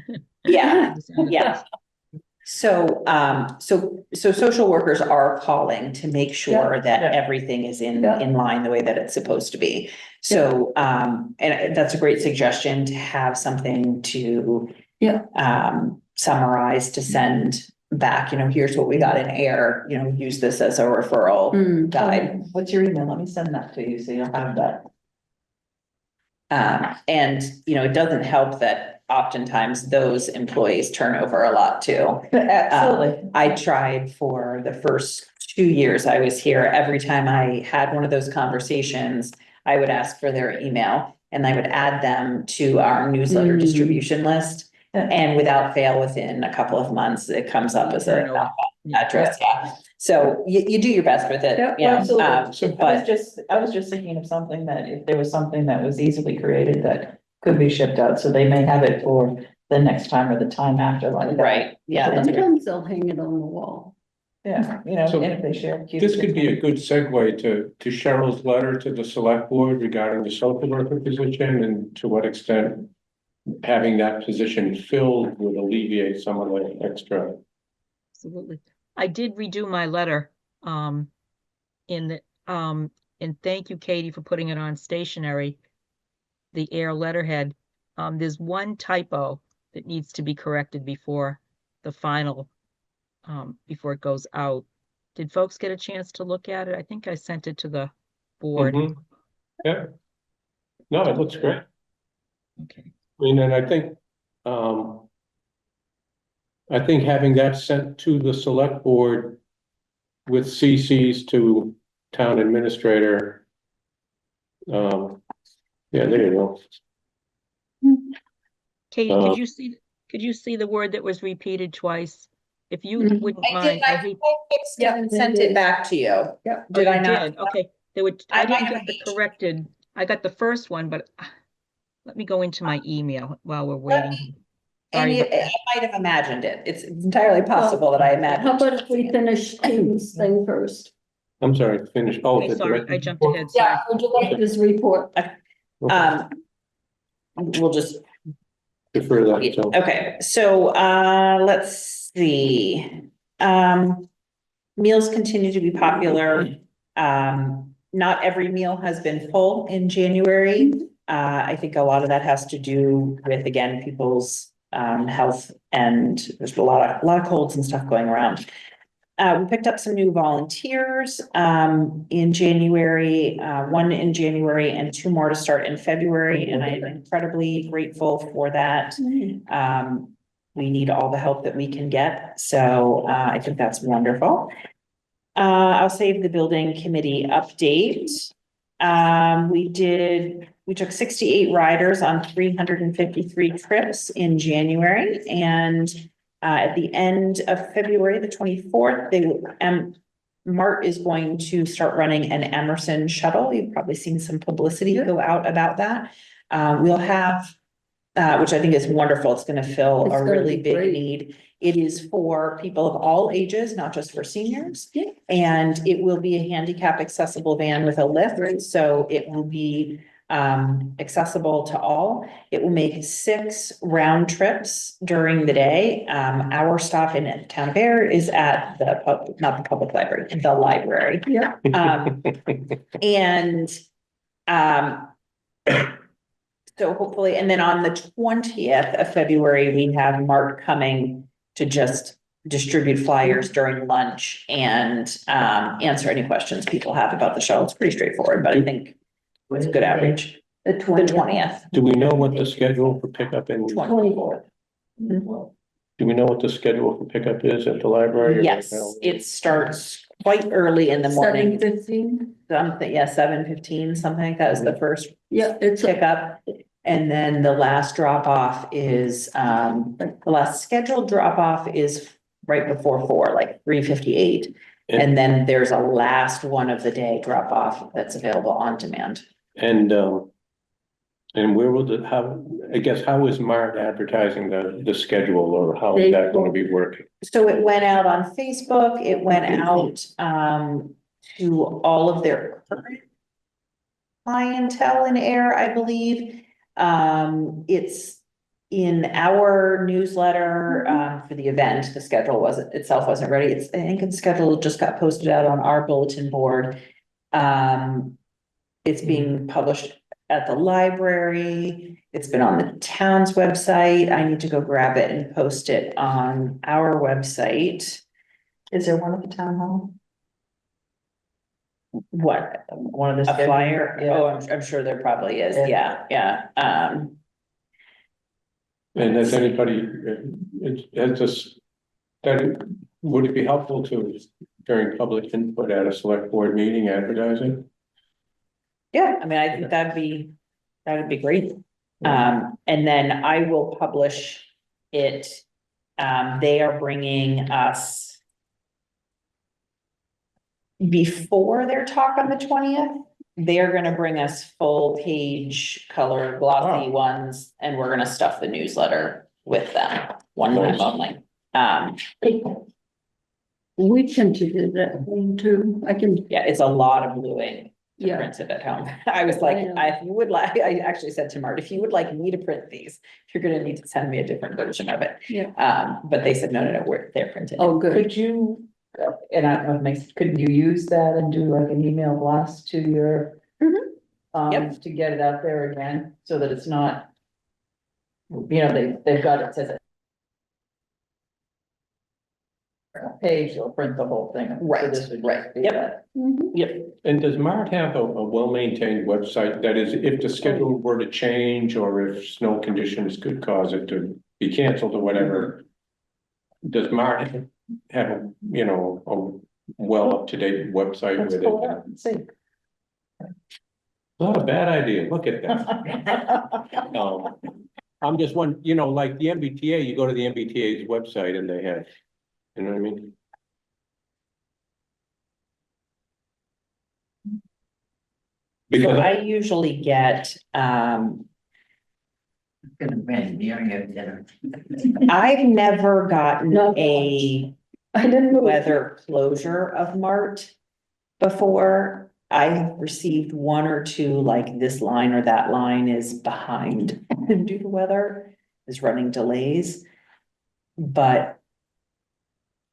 yeah, Sounded yeah. So, so social workers are calling to make sure that Yeah. everything is in Yeah. line the way that it's supposed to be. So, and that's a great suggestion to have something to Yeah. summarize, to send back, here's what we got in Ayer, use this as a referral Mm. guide. What's your email? Let me send that to you, so you'll have that. And, it doesn't help that oftentimes those employees turn over a lot too. Absolutely. I tried for the first 2 years I was here, every time I had one of those conversations, I would ask for their email and I would add them to our newsletter Mm. distribution list. Yeah. And without fail, within a couple of months, it comes up as Turn a over. address, yeah. So you do your best with it, Yeah, absolutely. but I was just thinking of something that if there was something that was easily created that could be shipped out, so they may have it for the next time or the time after, like. right, yeah, that's great. Sometimes they'll hang it on the wall. Yeah, So and if they share. This could be a good segue to Cheryl's letter to the select board regarding the social worker position, and to what extent having that position filled would alleviate some of the extra. Absolutely. I did redo my letter, in the, and thank you, Katie, for putting it on stationery. The Ayer letterhead, there's one typo that needs to be corrected before the final, before it goes out. Did folks get a chance to look at it? I think I sent it to the board. Mhm. Yeah. No, it looks great. Okay. And I think having that sent to the select board with CCs to town administrator. Yeah, there you go. Katie, Uh, could you see the word that was repeated twice? If you Mhm. wouldn't I did, mind, I hate. fixed it and sent it back to you. Yeah. Did Oh, I you not? did? Okay, there would, I I might didn't have get the aged. corrected, I got the first one, but let me go into my email while we're Let waiting. And Sorry you, about that. I might have imagined it. It's entirely possible that I How imagined. about if we finish Tim's thing first? I'm sorry, finish. Oh, Okay, the sorry, I director's jumped report? ahead, sorry. Would you like his report? Um, we'll just, Defer that, so. okay, so, let's see. Meals continue to be popular. Not every meal has been full in January. I think a lot of that has to do with, again, people's, health, and there's a lot of colds and stuff going around. We picked up some new volunteers, in January, one in January and two more to start in February, and I am incredibly grateful for that. We need all the help that we can get, so, I think that's wonderful. I'll save the building committee update. We took 68 riders on 353 trips in January, and at the end of February, the 24th, Mart is going to start running an Emerson shuttle. You've probably seen some publicity go out about that. We'll have, which I think is wonderful. It's going to fill It's a gonna really be big great. need. It is for people of all ages, not just for seniors. Yeah. And it will be a handicap accessible van with a lift, Great. so it will be accessible to all. It will make 6 round trips during the day. Our stop in town of Ayer is at not the public library, the library. Yeah. And so hopefully, and then on the 20th of February, we have Mark coming to just distribute flyers during lunch and answer any questions people have about the show. It's pretty straightforward, but I think it's good outreach. The The 20th. 20th. Do we know what the schedule for pickup in, do 24th. we know what the schedule for pickup is at the library? Yes, it starts quite early in the morning. 7:15. Something, yeah, 7:15, something like that is the first Yeah, it's a pickup. And then the last drop off is, the last scheduled drop off is right before 4, like 3:58. And then there's a last one of the day drop off that's available on demand. And where will I guess, how is Mart advertising the schedule, or how is that gonna be working? So it went out on Facebook, it went out, to all of their current clientele in Air, I believe. It's in our newsletter, for the event. The schedule wasn't ready. I think the schedule just got posted out on our bulletin board. It's being published at the library. It's been on the town's website. I need to go grab it and post it on our website. Is there one at the town hall? What, One of the. a flyer? Yeah. Oh, I'm sure there probably is. Yeah. And has anybody, has this, would it be helpful to, during public input at a select board meeting, advertising? Yeah, I mean, I think that'd be great. And then I will publish it. They are bringing us before their talk on the 20th. They're gonna bring us full page color glossy ones, and we're gonna stuff the newsletter with them, one time only. We can do that thing too. I can, Yeah, it's a lot of bluing. yeah, Print it at home. I was like, I know. if you would like, I actually said to Mart, if you would like me to print these, you're gonna need to send me a different version of it. yeah. But they said, no, they're printed. Oh, good. Could you, and I don't know if it makes, could you use that and do like an email blast to your? Yep. To get it out there again, so that it's not. They've got it, says it. Page, they'll print the whole thing. So Right, this would just right, be yep. that. Mhm. Yep, And does Mart have a well-maintained website? That is, if the schedule were to change, or if snow conditions could cause it to be canceled or whatever, does Mart have a, a well-up-to-date website Let's with pull it it? up and see. Not a bad idea, look at that. I'm just one, like the MBTA, you go to the MBTA's website and they have, you know what I mean? so Because I usually get, I've never gotten No. a I didn't move. weather closure of Mart before. I have received one or two, like this line or that line is behind due to weather, is running delays. But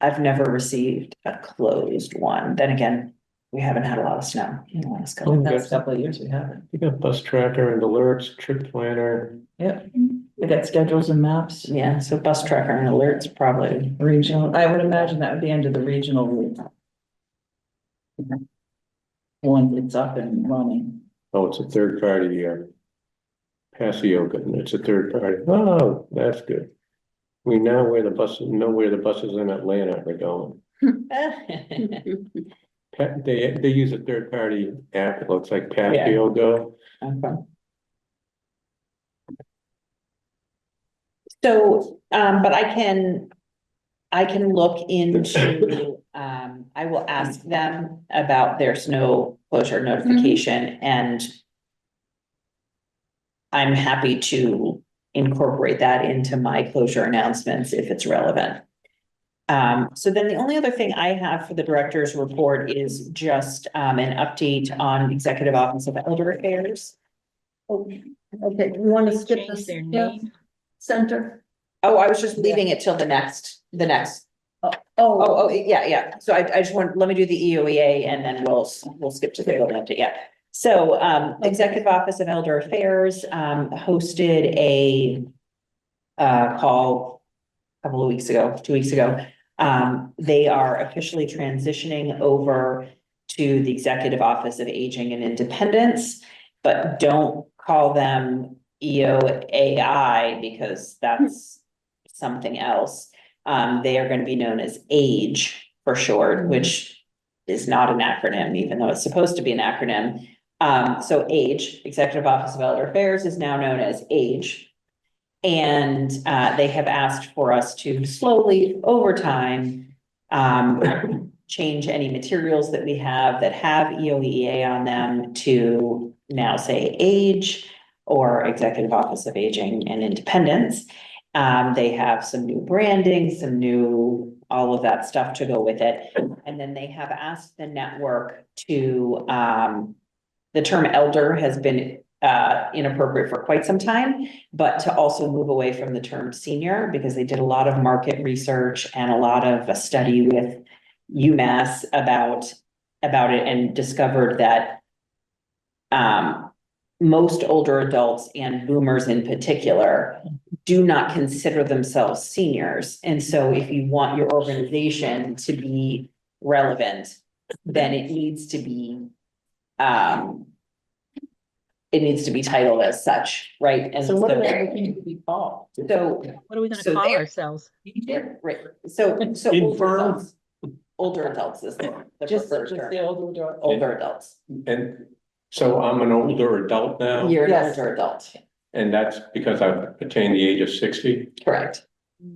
I've never received a closed one. Then again, we haven't had a lot of snow in the last couple. The past couple of years we haven't. you got bus tracker and alerts, trip planner. Yep, we got schedules and maps, Yeah, so bus tracker and alerts probably. regional, I would imagine that would be under the regional route. Once it's up and running. Oh, it's a third party, Passio, it's a third party. Oh, that's good. We now know where the buses in Atlanta are going. They use a third party app, it looks like Passio Go. Okay. So, but I can look into, I will ask them about their snow closure notification and I'm happy to incorporate that into my closure announcements if it's relevant. So then the only other thing I have for the director's report is just, an update on Executive Office of Elder Affairs. Oh, okay, you want to They skip changed this? their Yeah, name. center? Oh, I was just leaving it till the next. Oh, yeah. So I just want, let me do the EOEA and then we'll skip to the building update, yeah. So, Executive Office of Elder Affairs, hosted a call a couple of weeks ago, 2 weeks ago. They are officially transitioning over to the Executive Office of Aging and Independence, but don't call them EOAI because that's something else. They are going to be known as AGE for short, which is not an acronym, even though it's supposed to be an acronym. So AGE, Executive Office of Elder Affairs, is now known as AGE. And they have asked for us to slowly, over time, change any materials that we have that have EOEA on them to now say AGE or Executive Office of Aging and Independence. They have some new branding, some new, all of that stuff to go with it. And then they have asked the network to, the term elder has been inappropriate for quite some time, but to also move away from the term senior, because they did a lot of market research and a lot of a study with UMass about it, and discovered that most older adults and boomers in particular do not consider themselves seniors. And so if you want your organization to be relevant, then it needs to be titled as such, right? And So what are they looking to be called? So, What are we gonna So call they're- ourselves? right, so Infirm. older adults is the Just preferred the term, older adult. older adults. And so I'm an older adult now, You're an Yes. older adult, and that's because I've attained the age of 60. correct?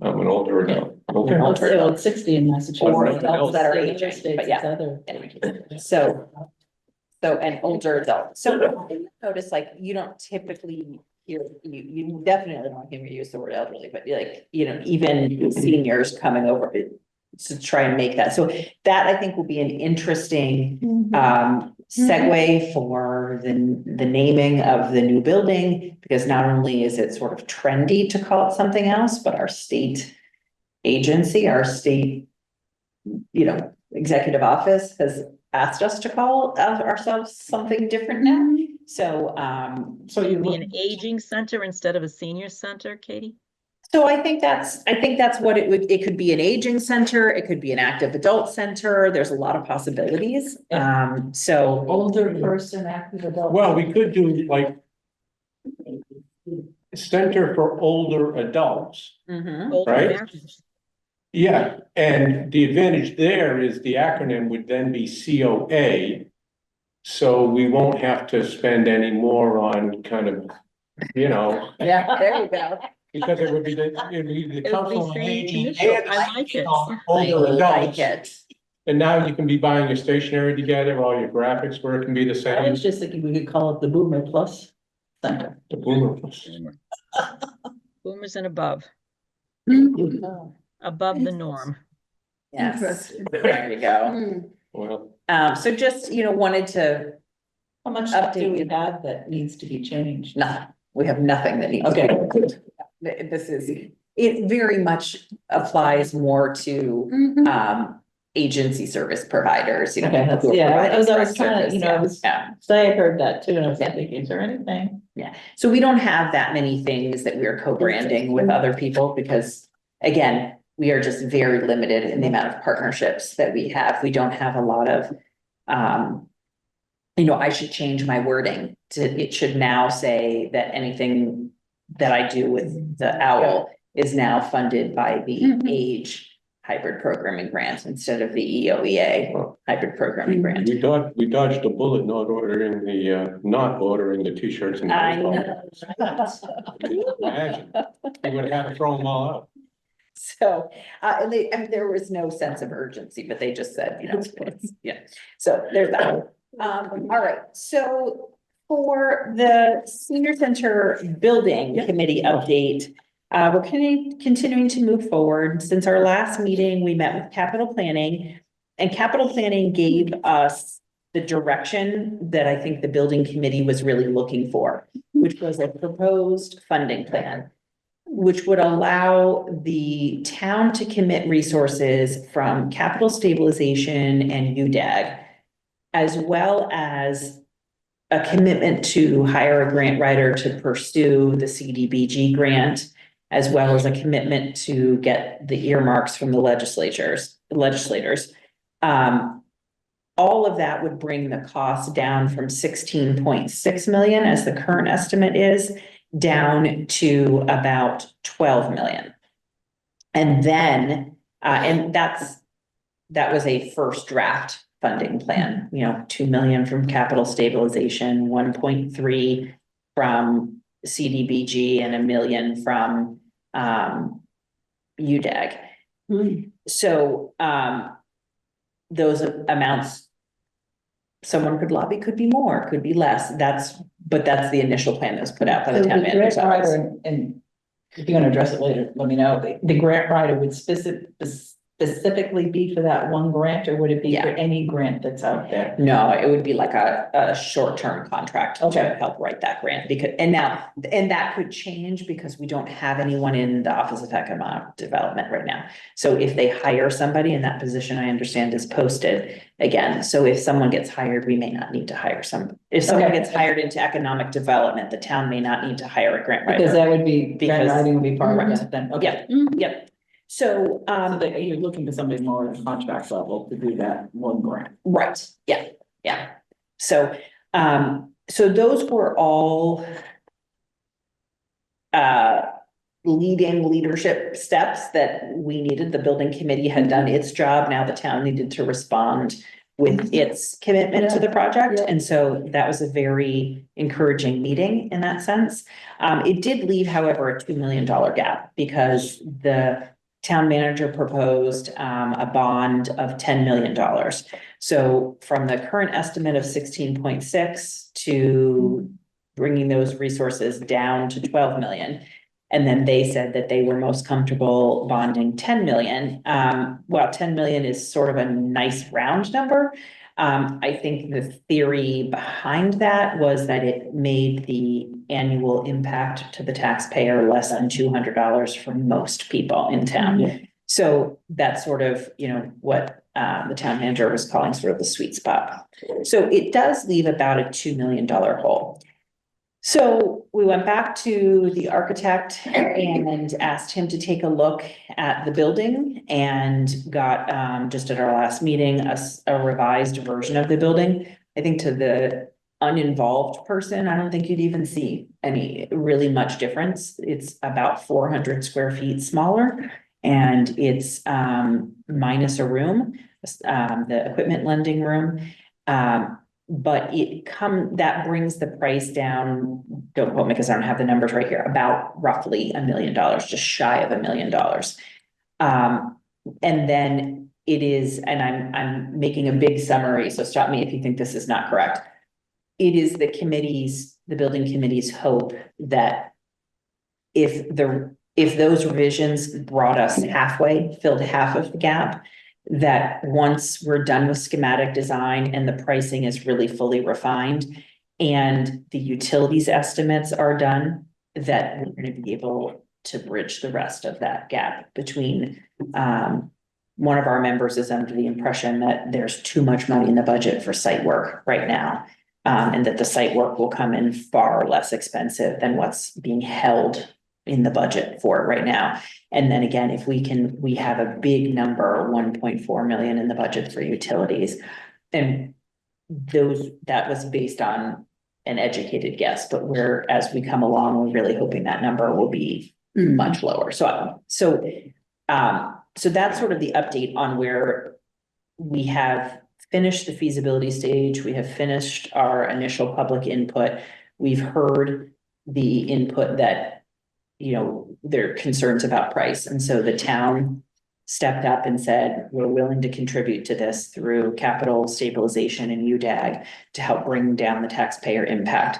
I'm an older adult. Okay. Well, it's 60 in Massachusetts. Or Older adults that are In other aging, states, but it's yeah, other. anyway. So an older adult. So notice like you don't typically hear, you definitely don't hear me use the word elderly, but like, even seniors coming over to try and make that. So that I think will be an interesting segue for the naming of the new building, because not only is it sort of trendy to call it something else, but our state agency, our state, executive office has asked us to call ourselves something different now. So, So you Be an aging center instead of a senior center, Katie? so I think that's what it could be, an aging center, it could be an active adult center. There's a lot of possibilities. So older person, active adult. Well, we could do like Center for Older Adults. mhm. Older Right. Americans. Yeah, and the advantage there is the acronym would then be COA. So we won't have to spend any more on kind of, Yeah, there you go. because it would be the Council on same Aging initial. and the I like it. Older Like adults. it. And now you can be buying your stationery together, all your graphics where it can be the I same. was just thinking we could call it the Boomer Plus Center. The boomer. Boomers and above, above the norm. Yes, Interesting. there you go. Hmm. Well, So just, wanted to, How much stuff do Update we you. have that needs to be changed? we have nothing that needs to Okay. be. This is, it very much applies more to, Mhm. agency service providers, Okay, people that's, who are yeah, providing I was direct trying to, service, I was, yeah. so I heard that too, and I was Yeah. thinking, is there anything? Yeah, so we don't have that many things that we are co-branding with other people, because again, we are just very limited in the amount of partnerships that we have. We don't have a lot of, I should change my wording to, it should now say that anything that I do with the OWL is now funded by the Mhm. AGE hybrid programming grant instead of the EOEA hybrid programming grant. we dodged a bullet not ordering the t-shirts and. I know. Imagine, we would have had to throw them all out. So, and there was no sense of urgency, but they just said, yeah, so there's that. All right, so for the senior center building committee update, we're continuing to move forward. Since our last meeting, we met with capital planning, and capital planning gave us the direction that I think the building committee was really looking for, which was a proposed funding plan, which would allow the town to commit resources from capital stabilization and UDAG, as well as a commitment to hire a grant writer to pursue the CDBG grant, as well as a commitment to get the earmarks from the legislators. All of that would bring the cost down from 16.6 million, as the current estimate is, down to about 12 million. And then, and that was a first draft funding plan, 2 million from capital stabilization, 1.3 from CDBG and 1 million from UDAG. Hmm. So those amounts, someone could lobby, could be more, could be less. But that's the initial plan that was put out by the So town the manager's grant office. writer, and if you're gonna address it later, let me know. The grant writer would specifically be for that one grant, or would it be for Yeah. any grant that's out there? No, it would be like a short-term contract to Okay. help write that grant and that could change because we don't have anyone in the Office of Economic Development right now. So if they hire somebody in that position, I understand is posted again. So if someone gets hired, we may not need to hire if someone Okay. gets hired into economic development, the town may not need to hire a grant Because writer. that would be, grant Because- writing would be part of Right. that then, okay. Yep. So, So that you're looking for somebody more at a contract level to do that one grant. right, yeah. So those were all leadership steps that we needed. The building committee had done its job. Now the town needed to respond with its commitment to the project. Yeah. And so that was a very encouraging meeting in that sense. It did leave, however, a $2 million gap because the town manager proposed a bond of $10 million. So from the current estimate of 16.6 to bringing those resources down to 12 million. And then they said that they were most comfortable bonding 10 million. Well, 10 million is sort of a nice round number. I think the theory behind that was that it made the annual impact to the taxpayer less than $200 for most people in town. Yeah. So that's sort of, what the town manager was calling sort of the sweet spot. So it does leave about a $2 million hole. So we went back to the architect and asked him to take a look at the building and got, just at our last meeting, a revised version of the building. I think to the uninvolved person, I don't think you'd even see any really much difference. It's about 400 square feet smaller and it's minus a room, the equipment lending room. But that brings the price down, don't quote me because I don't have the numbers right here, about roughly $1 million, just shy of $1 million. And then it is, and I'm making a big summary, so stop me if you think this is not correct. It is the building committee's hope that if those revisions brought us halfway, filled half of the gap, that once we're done with schematic design and the pricing is really fully refined and the utilities estimates are done, that we're going to be able to bridge the rest of that gap between, one of our members is under the impression that there's too much money in the budget for site work right now. And that the site work will come in far less expensive than what's being held in the budget for it right now. And then again, if we have a big number, 1.4 million in the budget for utilities. And that was based on an educated guess, but as we come along, we're really hoping that number will be much lower. So that's sort of the update on where we have finished the feasibility stage. We have finished our initial public input. We've heard the input that there are concerns about price. And so the town stepped up and said, we're willing to contribute to this through capital stabilization and UDAG to help bring down the taxpayer impact.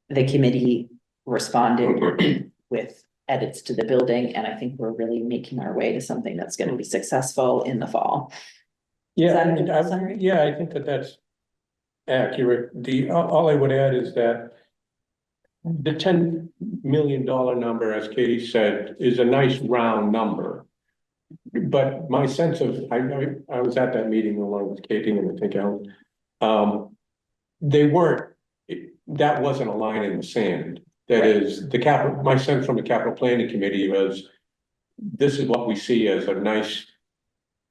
The committee responded with edits to the building, and I think we're really making our way to something that's going to be successful in the fall. Yeah, that a and good summary? yeah, I think that's accurate. All I would add is that the $10 million number, as Katie said, is a nice round number. But my sense of, I was at that meeting along with Katie and I think Ellen, that wasn't a line in the sand. That is my sense from the capital planning committee was, this is what we see as a nice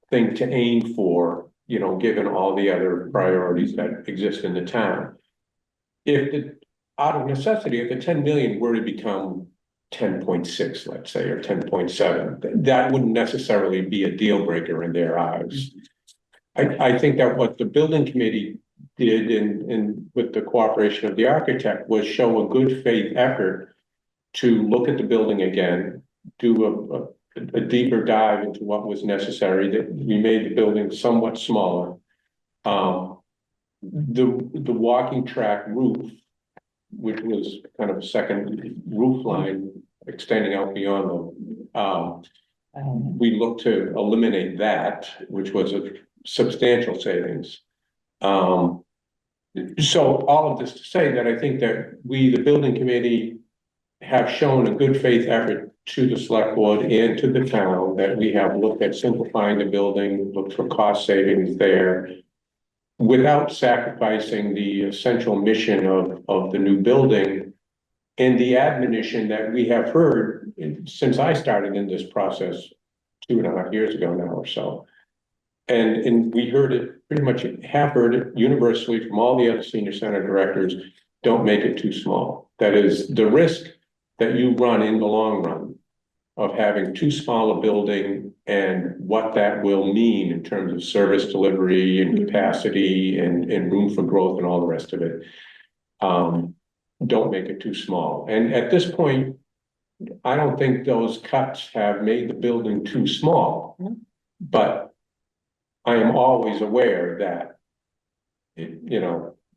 thing to aim for, given all the other priorities that exist in the town. Out of necessity, if the 10 million were to become 10.6, let's say, or 10.7, that wouldn't necessarily be a deal breaker in their eyes. I think that what the building committee did with the cooperation of the architect was show a good faith effort to look at the building again, do a deeper dive into what was necessary, that we made the building somewhat smaller. The walking track roof, which was kind of a second roof line extending out beyond we looked to eliminate that, which was a substantial savings. So all of this to say that I think that we, the building committee, have shown a good faith effort to the select board and to the town that we have looked at simplifying the building, looked for cost savings there, without sacrificing the essential mission of the new building and the admonition that we have heard since I started in this process 2.5 years ago now or so. And we heard it, pretty much have heard it universally from all the other senior center directors, don't make it too small. That is the risk that you run in the long run of having too small a building and what that will mean in terms of service delivery and capacity and room for growth and all the rest of it. Don't make it too small. And at this point, I don't think those cuts have made the building too small, but I am always aware that,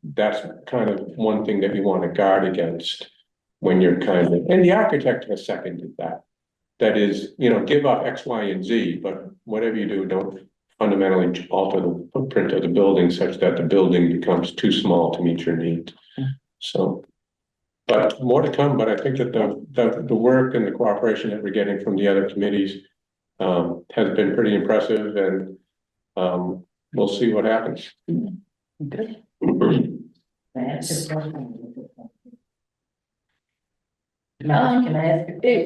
that's kind of one thing that you want to guard against when you're and the architect has seconded that. That is, give up X, Y, and Z, but whatever you do, don't fundamentally alter the footprint of the building such that the building becomes too small to meet your needs. So, but more to come, but I think that the work and the cooperation that we're getting from the other committees has been pretty impressive, and we'll see what happens. Good. Can I ask a question?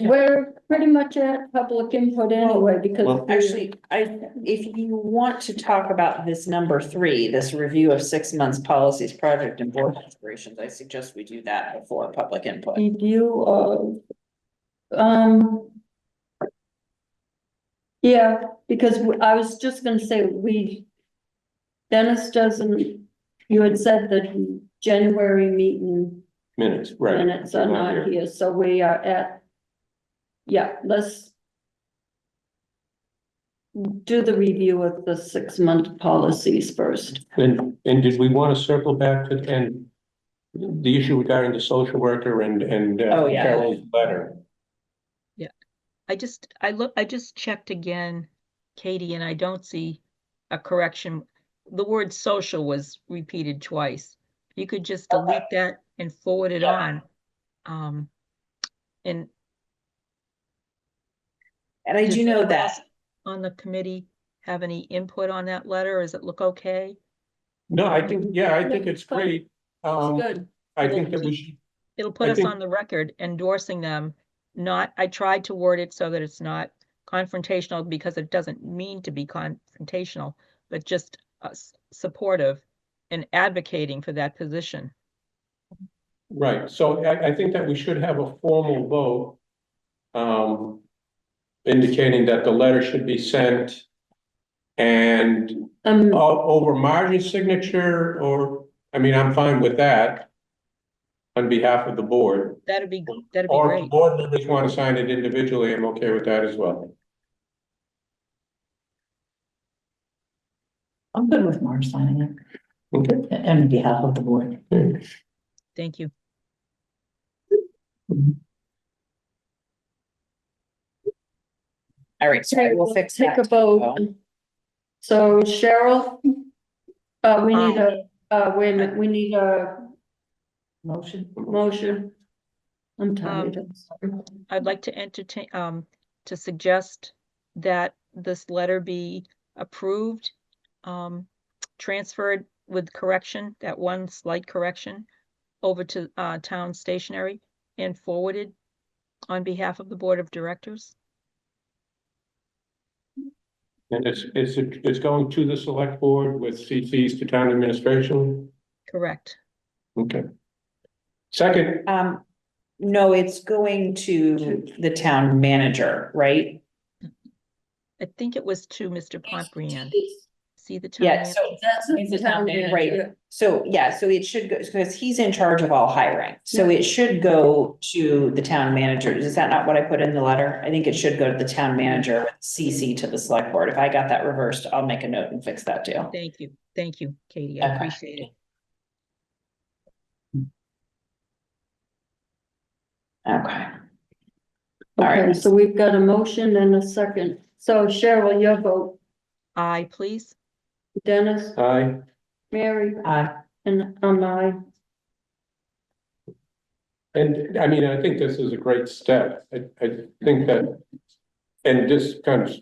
We're pretty much at public input anyway, because. Well, Actually, if you want to talk about this number 3, this review of 6 months policies, project and board aspirations, I suggest we do that before public input. Review of, yeah, because I was just gonna say, Dennis doesn't, you had said that January meeting Minutes, right. minutes are not here, so we are at, yeah, let's do the review of the 6-month policies first. And did we want to circle back to, and the issue regarding the social worker and Oh, yeah. Carol's letter? I just checked again, Katie, and I don't see a correction. The word social was repeated twice. You could just delete that and forward it on. And I does do know anyone that. else on the committee have any input on that letter? Does it look okay? No, I think it's great. Good. I think that we should. It'll put I us think- on the record endorsing them. I tried to word it so that it's not confrontational, because it doesn't mean to be confrontational, but just supportive and advocating for that position. Right, so I think that we should have a formal vote. Indicating that the letter should be sent. And over Marge's signature, or, I'm fine with that. On behalf of the board. That'd be Or if the great. board members want to sign it individually, I'm okay with that as well. I'm good with Marge signing it. Okay. On behalf of the board. Thank you. All right, so I will fix Take that. a vote. So Cheryl, we need wait a minute, we need a motion. I'm tired. I'd like to entertain, to suggest that this letter be approved, transferred with correction, that one slight correction, over to town stationery and forwarded on behalf of the board of directors. And it's going to the select board with CCs to town administration? Correct. Okay. Second, No, it's going to the town manager, right? I think it was to Mr. Pombriand. CC the town Yeah, manager? so That's He's the town manager. right, so yeah, so it should go, because he's in charge of all hiring, so it should go to the town manager. Is that not what I put in the letter? I think it should go to the town manager with CC to the select board. If I got that reversed, I'll make a note and fix that too. Thank you, Katie, I Okay. appreciate it. Okay. All Okay, right, so we've got a motion and a second. So Cheryl, your vote, Aye, please. Dennis, Aye. Mary, Uh, and I. And I mean, I think this is a great step. I think that, and this kind of,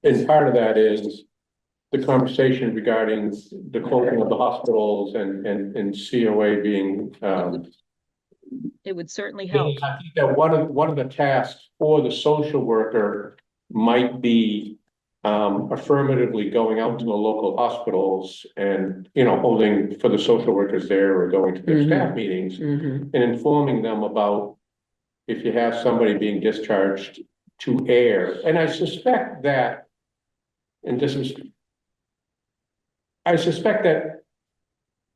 and part of that is the conversation regarding the closing of the hospitals and COA being, It would certainly help. I think that one of the tasks for the social worker might be affirmatively going out to the local hospitals and, holding for the social workers there or going to their staff meetings mhm, and informing them about if you have somebody being discharged to Ayer. And I suspect that, and this is, I suspect that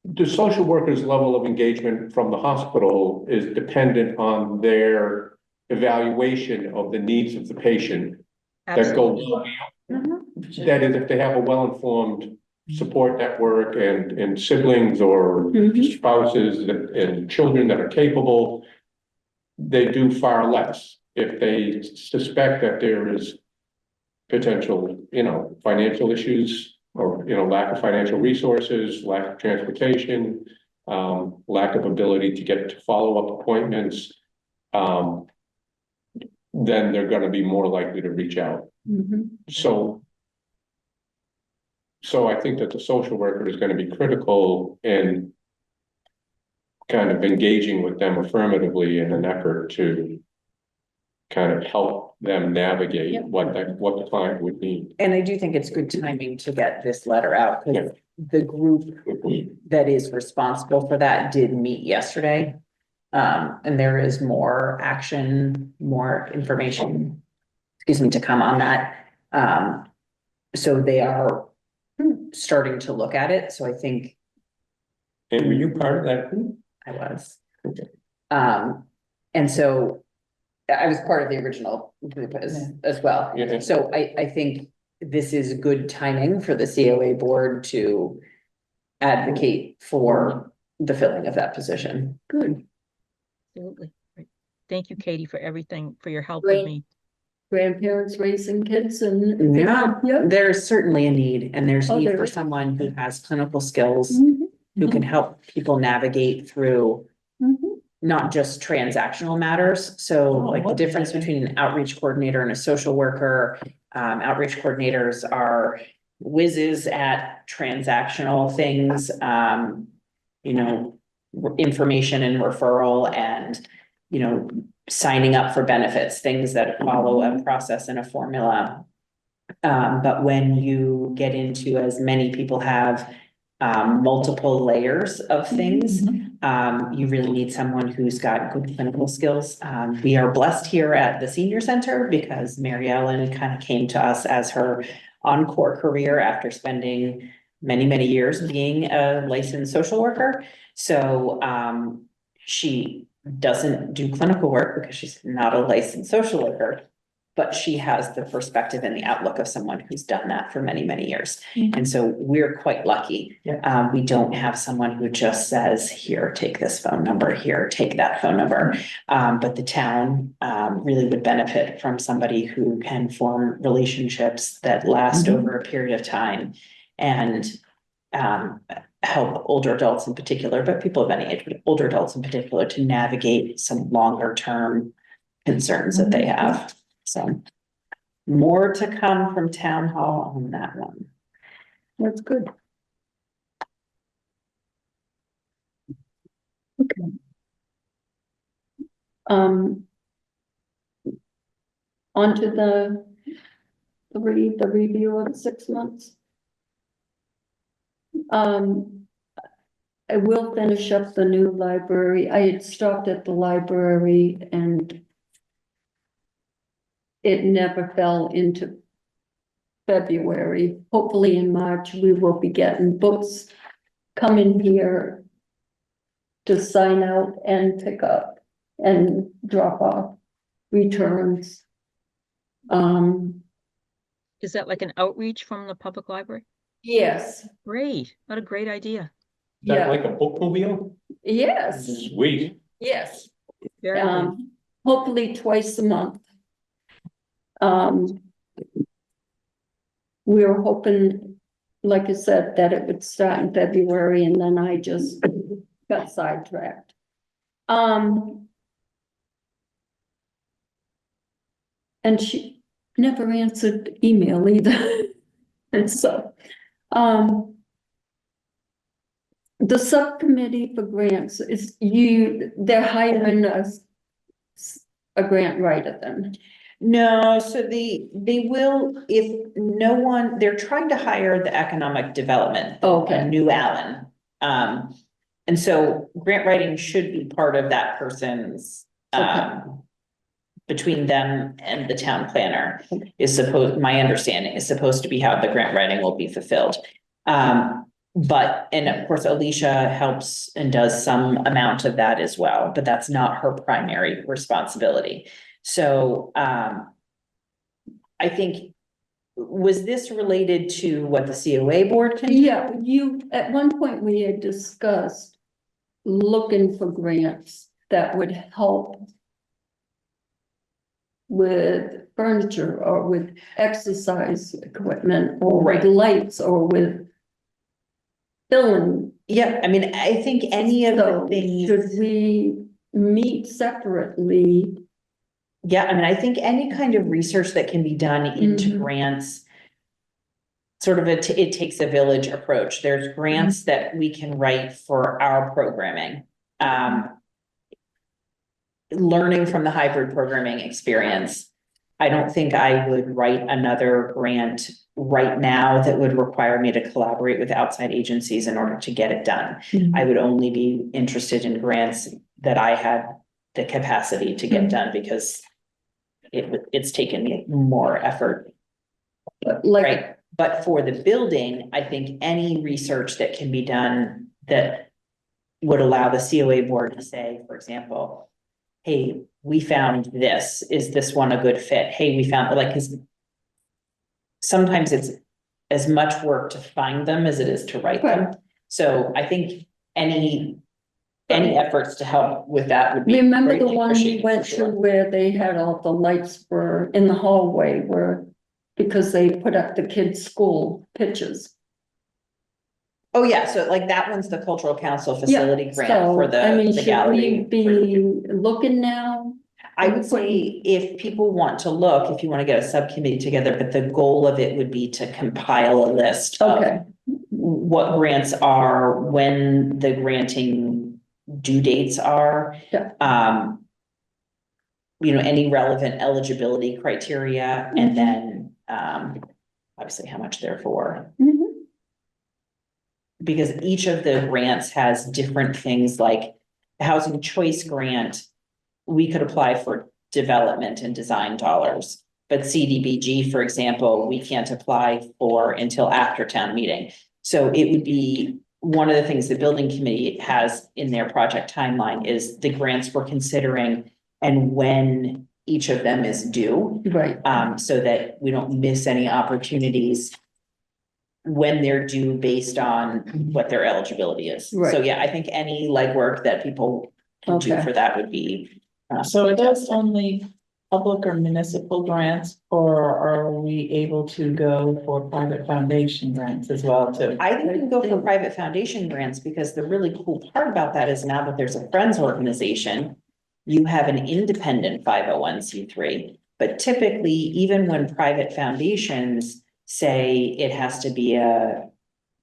the social worker's level of engagement from the hospital is dependent on their evaluation of the needs of the patient. That go, Absolutely. that is, if they have a well-informed support network and siblings or Mhm. spouses and children that are capable, they do far less. If they suspect that there is potential, financial issues or, lack of financial resources, lack of transportation, lack of ability to get to follow-up appointments, then they're gonna be more likely to reach out. Mhm. So I think that the social worker is gonna be critical in kind of engaging with them affirmatively in an effort to kind of help them navigate what the client would need. and I do think it's good timing to get this letter out, Yeah. because the group that is responsible for that did meet yesterday. And there is more action, more information, excuse me, to come on that. So they are starting to look at it, so I think And were you part of that group? I was. Okay. And so I was part of the original group as well. Yeah. So I think this is good timing for the COA board to advocate for the filling of that position. Good. Absolutely. Right. Thank you, Katie, for everything, for your help Great. with me. Grandparents raising kids and. Yeah, Yeah. there's certainly a need, and there's Oh, need there for is. someone who has clinical skills, Mhm. who can help people navigate through Mhm. not just transactional matters. So Oh, like the what- difference between an outreach coordinator and a social worker. Outreach coordinators are whizzes at transactional things, information and referral and, signing up for benefits, things that follow a process and a formula. But when you get into, as many people have, multiple layers of things, you really need someone who's got good clinical skills. We are blessed here at the senior center because Mary Ellen kind of came to us as her encore career after spending many, many years being a licensed social worker. So, she doesn't do clinical work because she's not a licensed social worker, but she has the perspective and the outlook of someone who's done that for many, many years. And so we're quite lucky. We don't have someone who just says, here, take this phone number, here, take that phone number. But the town really would benefit from somebody who can form relationships that last over a period of time and help older adults in particular, but people of any age, but older adults in particular, to navigate some longer term concerns that they have. So more to come from town hall on that one. That's good. Okay. Onto the review of 6 months. I will finish up the new library. I had stopped at the library and it never fell into February. Hopefully in March, we will be getting books coming here to sign out and pick up and drop off returns. Is that like an outreach from the public library? Yes, Great, what a great idea. Is that yeah, like a bookmobile? yes, Sweet. yes. Very good. Hopefully twice a month. We were hoping, like I said, that it would start in February and then I just got sidetracked. And she never answered email either. And so, the subcommittee for grants is they're hiring a grant writer then. No, so they will, if no one, they're trying to hire the economic development. Okay. New Allen. And so grant writing should be part of that person's, between them and the town planner is supposed, my understanding is supposed to be how the grant writing will be fulfilled. But, and of course, Alicia helps and does some amount of that as well, but that's not her primary responsibility. So, I think, was this related to what the COA board can do? Yeah, at one point we had discussed looking for grants that would help with furniture or with exercise equipment or with Right. lights or with filling. Yeah, I mean, I think any of the So things. should we meet separately? Yeah, I mean, I think any kind of research that can be done into Mhm. grants. Sort of it takes a village approach. There's grants that we can write for our programming. Learning from the hybrid programming experience. I don't think I would write another grant right now that would require me to collaborate with outside agencies in order to get it done. I would only be interested in grants that I had the capacity to get done because it's taken me more effort. Like, Right, but for the building, I think any research that can be done that would allow the COA board to say, for example, hey, we found this, is this one a good fit? Hey, we found, like, 'cause sometimes it's as much work to find them as it is to write them. Right. So I think any efforts to help with that would be. remember the greatly one we appreciated, for went to sure. where they had all the lights were in the hallway because they put up the kids' school pictures. Oh, yeah, so like that one's the cultural council Yeah, facility grant for I mean, the should we gallery. be looking now? I would say if people want to look, if you want to get a subcommittee together, but the goal of it would be to compile a list of Okay, what grants are, when the granting due dates are. Yeah. Any relevant eligibility criteria, and then, obviously how much they're for. Mhm. Because each of the grants has different things, like the housing choice grant, we could apply for development and design dollars. But CDBG, for example, we can't apply for until after town meeting. So it would be one of the things the building committee has in their project timeline is the grants we're considering and when each of them is due. Right, So that we don't miss any opportunities when they're due based on what their eligibility is. So Right. yeah, I think any legwork that people can do Okay. for that would be. So are those only public or municipal grants, or are we able to go for private foundation grants as well too? I think we can go for private foundation grants, because the really cool part about that is now that there's a Friends organization, you have an independent 501c3, but typically, even when private foundations say it has to be a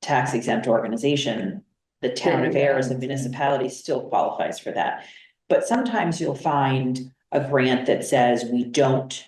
tax exempt organization, the town of Ayer as a municipality still qualifies for that. But sometimes you'll find a grant that says we don't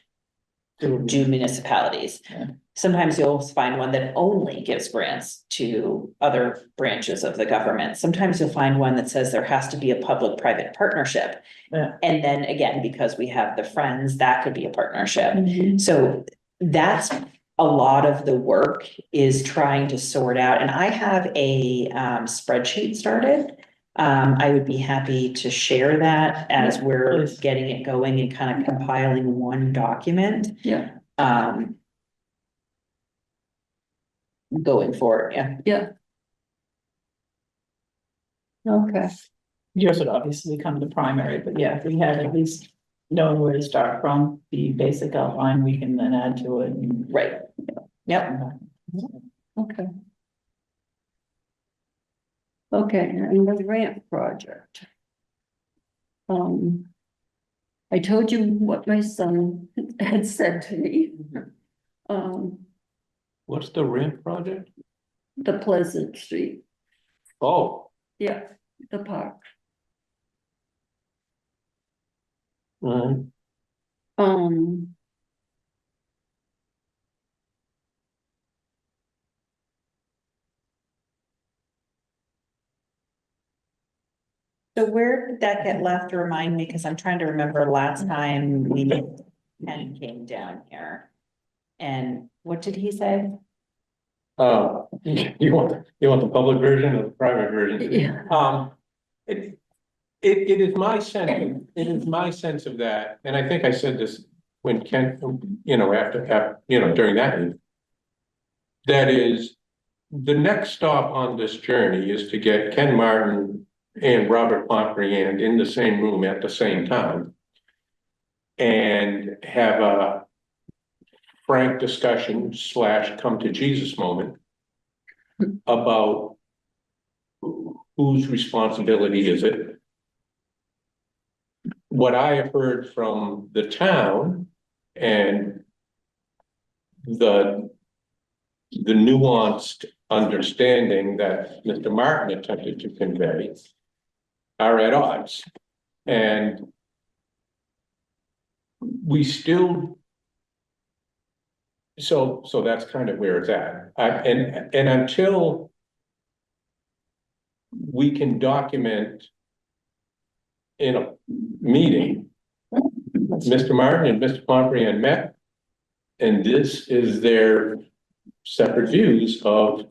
do municipalities. Yeah. Sometimes you'll find one that only gives grants to other branches of the government. Sometimes you'll find one that says there has to be a public-private partnership. Yeah. And then again, because we have the Friends, that could be a partnership. Mhm. So that's a lot of the work is trying to sort out, and I have a spreadsheet started. I would be happy to share that as we're Please. getting it going and kind of compiling one document. Yeah, Going forward, yeah. yeah. Okay, Yours would obviously become the primary, but yeah, if we had at least known where to start from, the basic outline, we can then add to it. And- Right. Yep. okay. Okay, and the ramp project. I told you what my son had said to me. What's the ramp project? The Pleasant Street, Oh, yeah, the park. mhm. Um, So where did that get left? Remind me, because I'm trying to remember last time we Ken came down here. And what did he say? You want the public version or the private version? yeah, It is my sense of that, and I think I said this when Ken, after, during that meeting. That is, the next stop on this journey is to get Ken Martin and Robert Pompriand in the same room at the same time. And have a frank discussion / come to Jesus moment about whose responsibility is it. What I have heard from the town and the nuanced understanding that Mr. Martin attempted to convey are at odds. And we still, so that's kind of where it's at. And until we can document in a meeting, Mr. Martin and Mr. Pompriand met, and this is their separate views of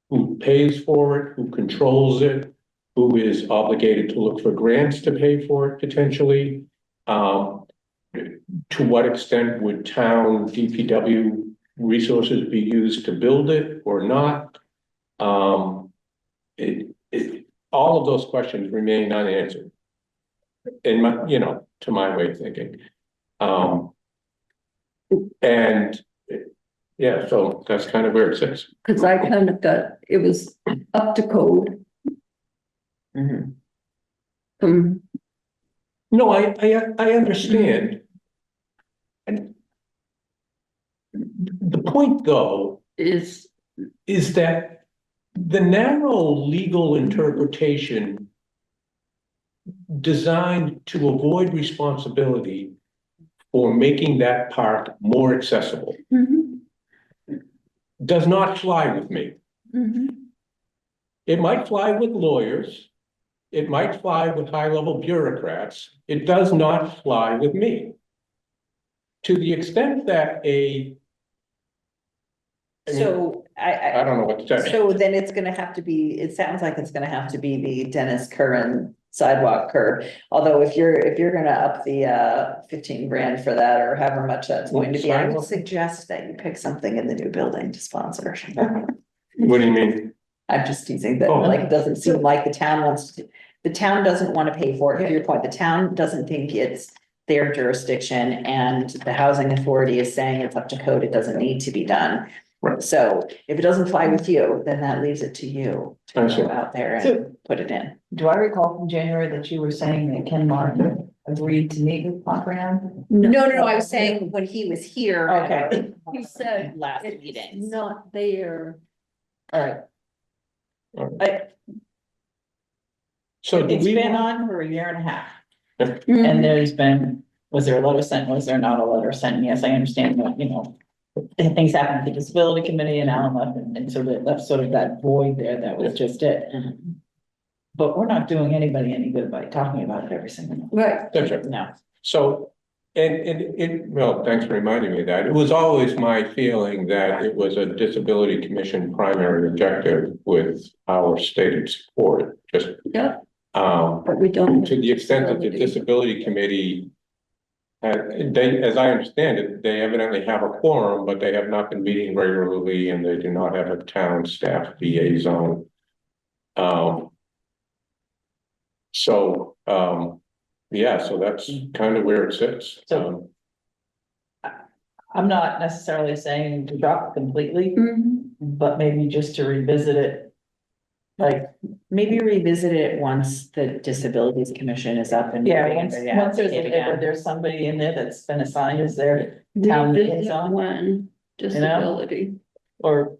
who pays for it, who controls it, who is obligated to look for grants to pay for it potentially. To what extent would town DPW resources be used to build it or not? All of those questions remain unanswered. In my, to my way of thinking. And yeah, so that's kind of where it sits. cause I kind of got, it was up to code. Um, No, I understand. And the point though is, that the narrow legal interpretation designed to avoid responsibility for making that park more accessible mhm, does not fly with me. mhm, It might fly with lawyers. It might fly with high-level bureaucrats. It does not fly with me. To the extent that So I don't know what to say. So then it's gonna have to be, it sounds like it's gonna have to be the Dennis Curran sidewalk curb. Although if you're gonna up the 15 grand for that or however much that's going to be, I would suggest that you pick something in the new building to sponsor. What do you mean? I'm just teasing that, Oh. like, it doesn't seem like the town wants to, the town doesn't want to pay for it. To your point, the town doesn't think it's their jurisdiction and the housing authority is saying it's up to code, it doesn't need to be done. Right. So if it doesn't fly with you, then that leaves it to you I to see. go out there So- and put it in. Do I recall from January that you were saying that Ken Martin agreed to meet with Pompriand? No, I was saying when he was here. Okay. he said Last it's meeting. not there. All right, So do it's we been want- on for a year and a half, Mhm. and there's been, was there a letter sent, was there not a letter sent? Yes, I understand that, things happen at the disability committee and Alan left, and so that left sort of that void there, that was just it. Mhm. But we're not doing anybody any good by talking about it every single month. Right, That's right. No, So, Well, thanks for reminding me of that. It was always my feeling that it was a disability commission primary objective with our stated support, just, Yep, um, but we don't. to the extent that the Disability. disability committee they, as I understand it, they evidently have a quorum, but they have not been meeting regularly and they do not have a town staff liaison. So, yeah, so that's kind of where it sits. So- I'm not necessarily saying to drop it completely, Mhm. but maybe just to revisit it. Like, Maybe revisit it once the Disabilities Commission is up and. yeah, moving once, and once there's, active where again. there's somebody in there that's been assigned as their town Revisit liaison, when disability. or.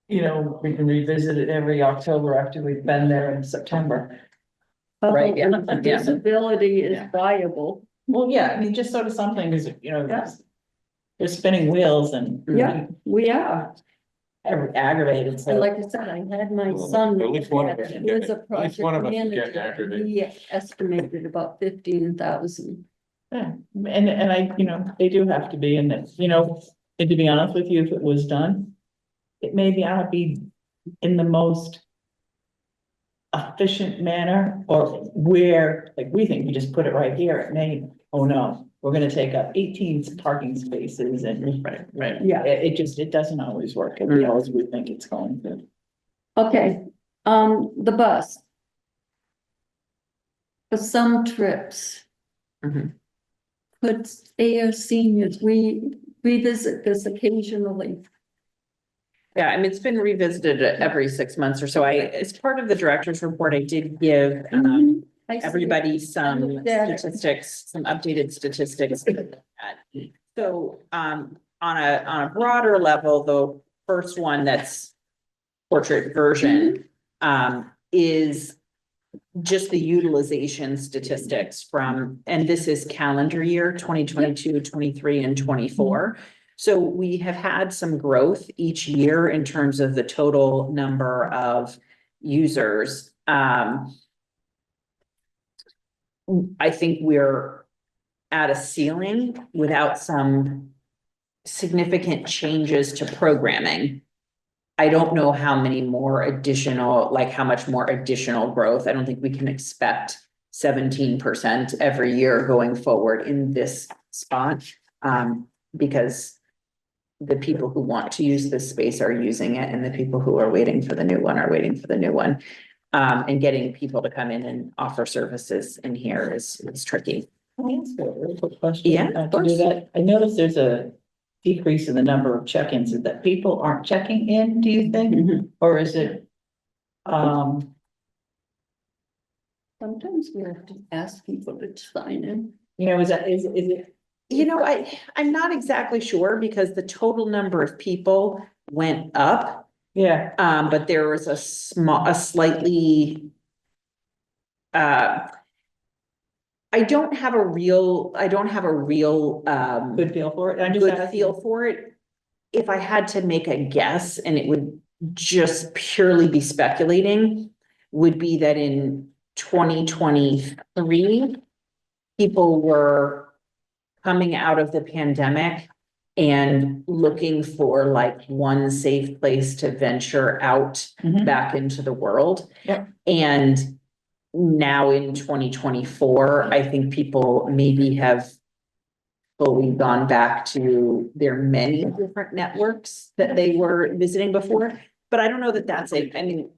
You know, we can revisit it every October after we've been there in September. Right, yeah. A disability is Yeah. viable. Well, yeah, I mean, just sort of something, is, you know, Yeah. they're spinning wheels and. Yeah, we are. Aggravated, And so. like I said, I had my Well, son. at least one of us He is was a getting- at least one of project us is getting manager. aggravated. He estimated about 15,000. Yeah, and I, you know, they do have to be in this, you know, and to be honest with you, if it was done, it may not be in the most efficient manner, or where, like, we think we just put it right here, it may, oh no, we're gonna take up 18 parking spaces and. Right. Yeah. It just, it doesn't always work as well as we think it's going to. Okay, the bus. For some trips. Mhm. Could Ayer seniors, we revisit this occasionally. Yeah, I mean, it's been revisited every 6 months or so. As part of the director's report, I did give, I see. everybody some looked at it. statistics, some updated statistics. So, on a broader level, the first one that's portrait version, is just the utilization statistics from, and this is calendar year 2022, 23, and 24. So we have had some growth each year in terms of the total number of users. I think we're at a ceiling without some significant changes to programming. I don't know how many more additional, like how much more additional growth. I don't think we can expect 17% every year going forward in this spot. Because the people who want to use this space are using it, and the people who are waiting for the new one are waiting for the new one. And getting people to come in and offer services in here is tricky. Can I ask a really quick question? Yeah, To of do course. that, I noticed there's a decrease in the number of check-ins, is that people aren't checking in, do you think? Mhm. Or is it? Sometimes we have to ask people to sign in. You know, is it? You know, I'm not exactly sure because the total number of people went up. Yeah, But there was a slightly. I don't have a real, good feel for it. I'm just good asking. feel for it. If I had to make a guess, and it would just purely be speculating, would be that in 2023, people were coming out of the pandemic and looking for like one safe place to venture out Mhm. back into the world. Yep. And now in 2024, I think people maybe have fully gone back to their many different networks that they were visiting before. But I don't know that that's it. I mean,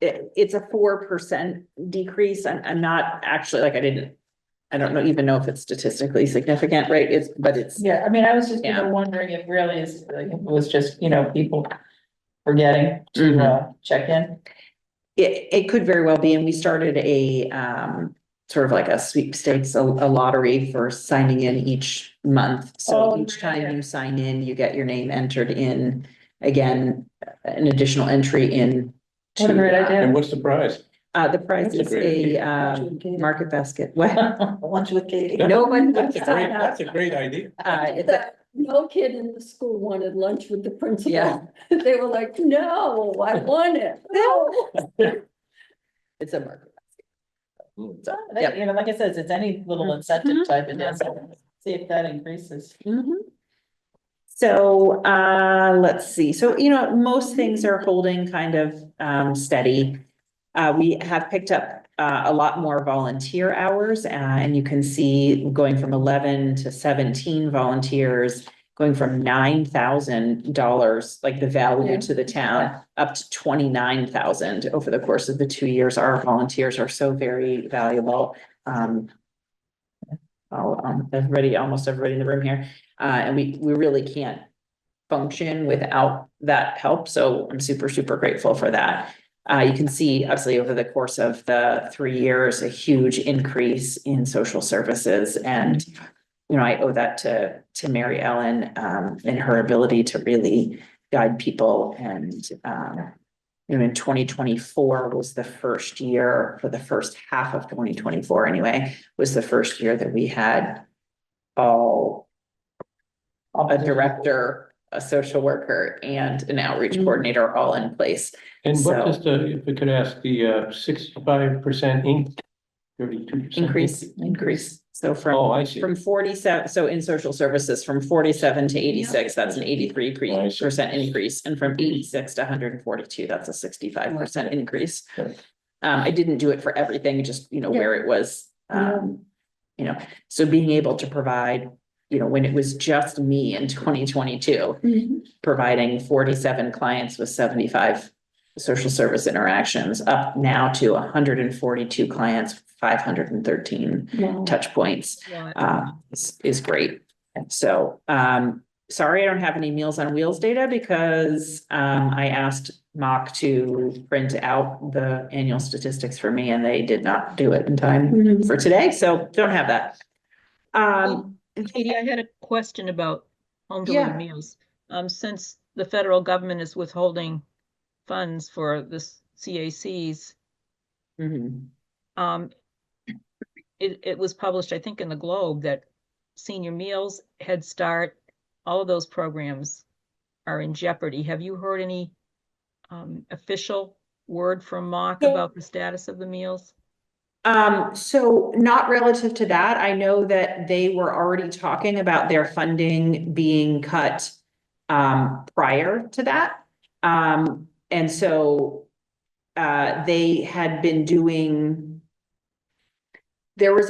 it's a 4% decrease. I'm not actually, like, I don't even know if it's statistically significant, right? But it's. Yeah, I mean, I was just, Yeah. wondering if really is, like, if it was just, people forgetting to, Mhm. check in. It could very well be, and we started a sort of like a sweepstakes, a lottery for signing in each month. So Oh, each great time idea. you sign in, you get your name entered in, again, an additional entry in. What a great idea. And what's the prize? The prize That's a is great a market basket. What? Lunch with Katie. No one. That's a great idea. It's a- No kid in the school wanted lunch with the principal. Yeah. They were like, no, I want it. No. It's a market. So, Like, yep. like I said, it's any little incentive type of deal. So See if that increases. So, let's see. So, most things are holding kind of, steady. We have picked up, a lot more volunteer hours, and you can see going from 11 to 17 volunteers, going from $9,000, like the value Yeah. to the town, up to 29,000 over the course of the 2 years. Our volunteers are so very valuable. Almost everybody in the room here, and we really can't function without that help, so I'm super, super grateful for that. You can see obviously over the course of the 3 years, a huge increase in social services, and I owe that to Mary Ellen, and her ability to really guide people. And in 2024 was the first year, for the first half of 2024 anyway, was the first year that we had a director, a social worker, and an outreach coordinator all in place. And what So- is if we could ask, the 65% 32% Increase. So Oh, I see. from 47, so in social services, from 47 to 86, that's an 83% increase. And from 86 to 142, that's a 65% increase. Okay. I didn't do it for everything, just, where it was, so being able to provide, when it was just me in 2022, providing 47 clients with 75 social service interactions, up now to 142 clients, 513 Wow. touch points, What? is great. And so, sorry, I don't have any Meals on Wheels data, because, I asked Mock to print out the annual statistics for me, and they did not do it in time for today, so don't have that. Katie, I had a question about home Yeah. delivered meals. Since the federal government is withholding funds for the CACs, Mhm. it was published, I think, in the Globe, that senior meals, Head Start, all of those programs are in jeopardy. Have you heard any official word from Mock Yeah. about the status of the meals? So not relative to that, I know that they were already talking about their funding being cut prior to that. And so they had been doing, there's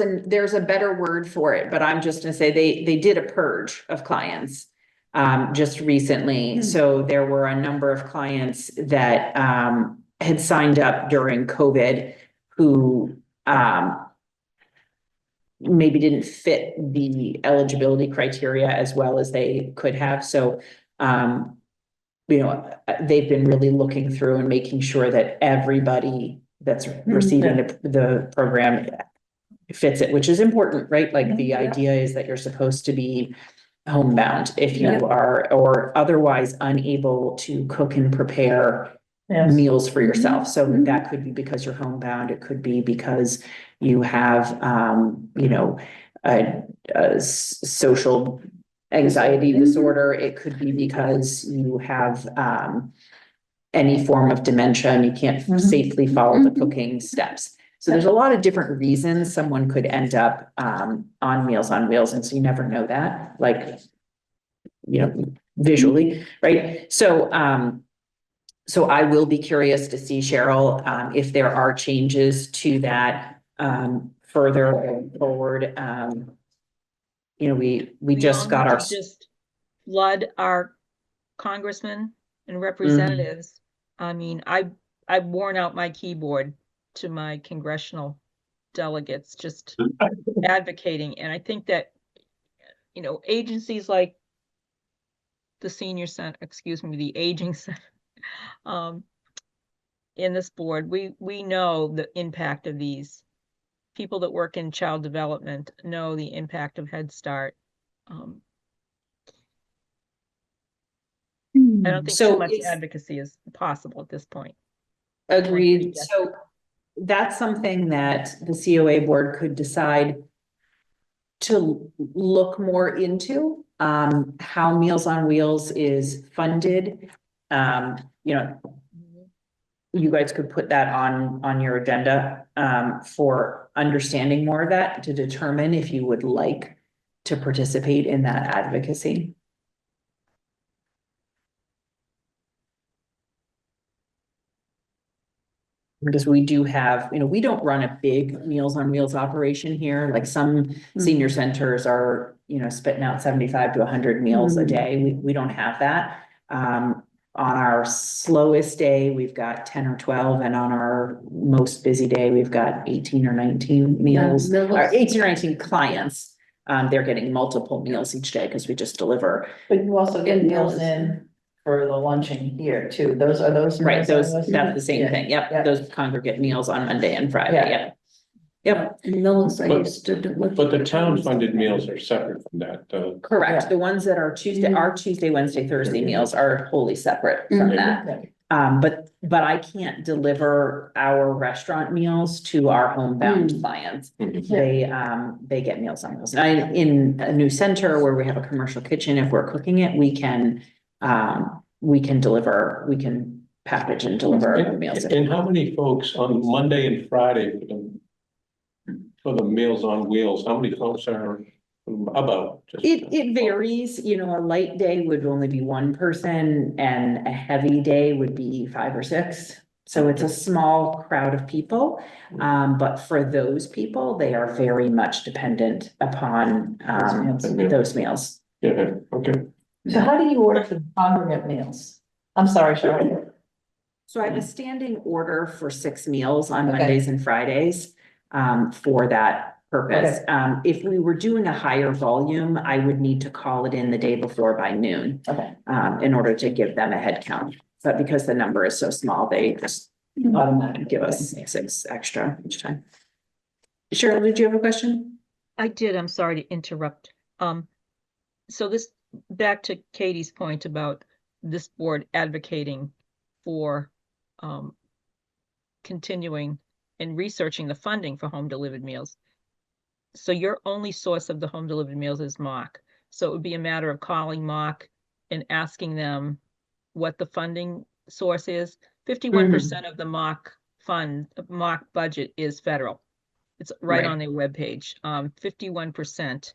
a better word for it, but I'm just gonna say they did a purge of clients just recently. So there were a number of clients that had signed up during COVID who maybe didn't fit the eligibility criteria as well as they could have. So, they've been really looking through and making sure that everybody that's receiving the program fits it, which is important, right? Like the idea is that you're supposed to be homebound if you Yeah. are, or otherwise unable to cook and prepare Yes. meals for yourself. So that could be because you're homebound. It could be because you have, a social anxiety disorder. It could be because you have, any form of dementia and you can't safely follow the cooking steps. So there's a lot of different reasons someone could end up, on Meals on Wheels. And so you never know that, like, visually, right? So, so I will be curious to see, Cheryl, if there are changes to that further going forward. We just all got need our. to just flood our congressmen and representatives. I mean, I've worn out my keyboard to my congressional delegates, just advocating. And I think that, agencies like the senior center, the aging center, in this board, we know the impact of these. People that work in child development know the impact of Head Start. I don't think So too much is- advocacy is possible at this point. Agreed. Yes. So that's something that the COA board could decide to look more into, how Meals on Wheels is funded. You guys could put that on your agenda, for understanding more of that, to determine if you would like to participate in that advocacy. Because we do have, we don't run a big Meals on Wheels operation here, like some senior centers are, spitting out 75 to 100 meals a day. We don't have that. On our slowest day, we've got 10 or 12, and on our most busy day, we've got 18 or 19 meals, or 18 or 19 clients. They're getting multiple meals each day because we just deliver. But you also get And meals meals. in for the luncheon here too. Those are those. Right, meals those, on that's the same Yeah. thing. Yep, Yeah. those congregate meals on Monday and Friday. Yeah. Yep. Yep, Millis, I But- used to deliver. But the town funded meals are separate from that, though. correct. Yeah. The ones that are Tuesday, our Tuesday, Wednesday, Thursday meals are wholly separate from Mhm. that. But I can't deliver our restaurant meals to our homebound clients. They get Meals on Wheels. In a new center where we have a commercial kitchen, if we're cooking it, we can package and deliver meals. And how many folks on Monday and Friday for the Meals on Wheels, how many folks are about? Just- It varies, a light day would only be one person and a heavy day would be 5 or 6. So it's a small crowd of people. But for those people, they are very much dependent upon, those meals. Yeah, okay. So how do you order for congregate meals? I'm sorry, Cheryl. So I have a standing order for 6 meals on Okay. Mondays and Fridays, for that purpose. If we were doing a higher volume, I would need to call it in the day before by noon, Okay. in order to give them a head count. But because the number is so small, they just automatically give us 6 extra each time. Cheryl, did you have a question? I did, I'm sorry to interrupt. So this, back to Katie's point about this board advocating for continuing and researching the funding for home delivered meals. So your only source of the home delivered meals is Mock. So it would be a matter of calling Mock and asking them what the funding source is. 51% of the Mock budget is federal. It's right on their webpage, 51%.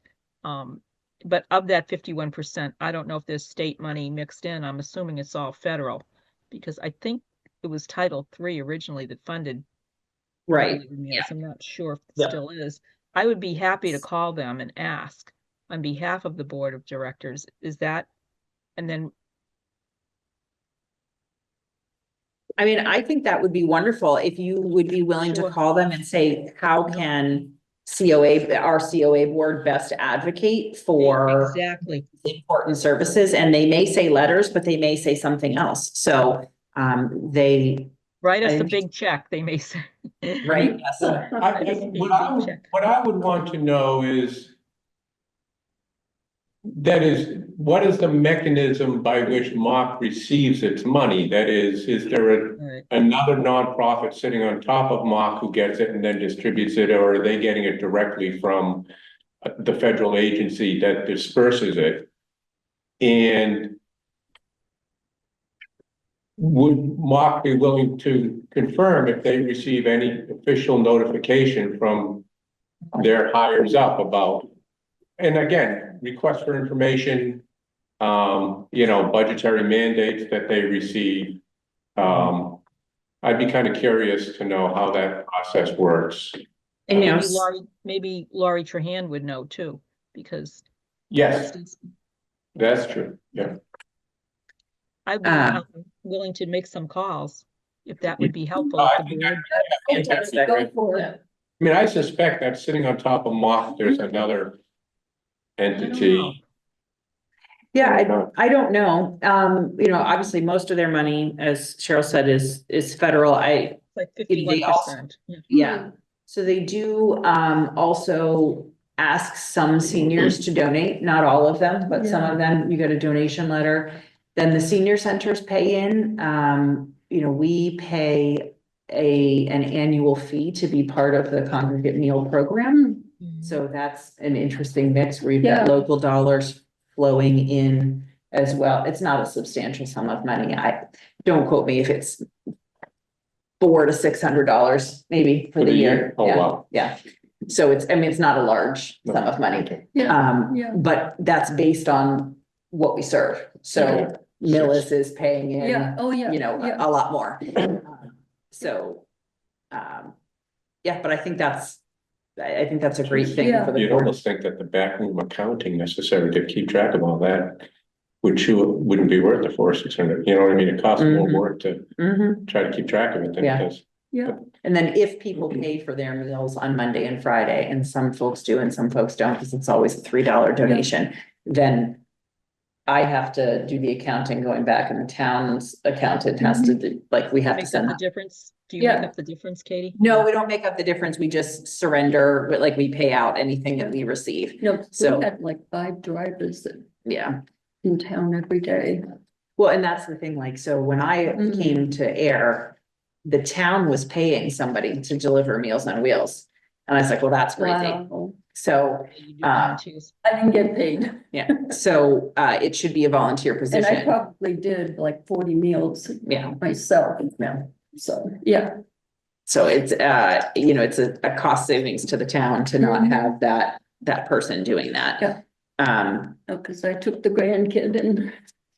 But of that 51%, I don't know if there's state money mixed in. I'm assuming it's all federal, because I think it was Title III originally that funded Right. delivered meals. I'm not sure if it Yeah. still is. I would be happy to call them and ask on behalf of the board of directors, is that, and then I mean, I think that would be wonderful if you would be willing to Sure. call them and say, how can our COA board best advocate for exactly, important services? And they may say letters, but they may say something else. So, write us a think- big check, they may say. right? What I would want to know is, what is the mechanism by which Mock receives its money? That is there Right. another nonprofit sitting on top of Mock who gets it and then distributes it, or are they getting it directly from the federal agency that disperses it? And would Mock be willing to confirm if they receive any official notification from their hires up about, and again, requests for information, budgetary mandates that they receive. I'd be kind of curious to know how that process works. And, Maybe Laurie Trahan would know too, because Yes, that's true, yeah. I'd be willing to make some calls, if that would be helpful. I if the think board- Go for it. I mean, I suspect that sitting on top of Mock, there's another entity. yeah, I don't know. Obviously, most of their money, as Cheryl said, is federal. It's like They 51%. Yeah, so they do also ask some seniors to donate, not all of them, but some of them, you get a donation letter. Then the senior centers pay in, we pay an annual fee to be part of the congregate meal program. So that's an interesting mix where you've got Yeah. local dollars flowing in as well. It's not a substantial sum of money. Don't quote me if it's $400 to $600 maybe for the year. Oh, Yeah, wow. yeah. So it's, I mean, it's not a large sum of money. Yeah, yeah. But that's based on what we serve. So Millis is paying Yeah, in, oh, yeah. you know, yeah. a lot more. So, yeah, but I think that's a great thing Yeah. for the You'd board. almost think that the backroom accounting necessary to keep track of all that wouldn't be worth the 4,600, you know what I mean? It costs more Mhm. work to Mhm. try to keep track of it than Yeah. it does. Yeah, And then if people pay for their meals on Monday and Friday, and some folks do and some folks don't, because it's always a $3 donation, then I have to do the accounting going back, and the town's accountant has to do, like, we have to Make up send. the difference? Do you Yeah. make up the difference, Katie? No, we don't make up the difference. We just surrender, but like we pay out anything that we receive. no, So- we had like 5 drivers that Yeah. in town every day. Well, and that's the thing, like, so when I Mhm. came to Air, the town was paying somebody to deliver Meals on Wheels. And I was like, well, that's crazy. Wow, So, You do volunteers. I didn't get paid, yeah, so, it should be a volunteer and I position. probably did like 40 meals Yeah, myself, yeah. so, yeah. So it's, you know, it's a cost savings to the town to not Mhm. have that person doing that. Yeah. No, because I took the grandkid and,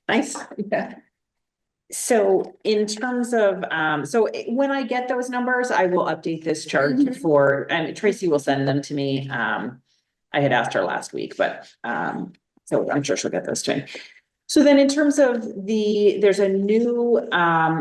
Nice. yeah, So in terms of, so when I get those numbers, I will update this chart Mhm. for, and Tracy will send them to me. I had asked her last week, but, so I'm sure she'll get those to me. So then in terms of there's a new,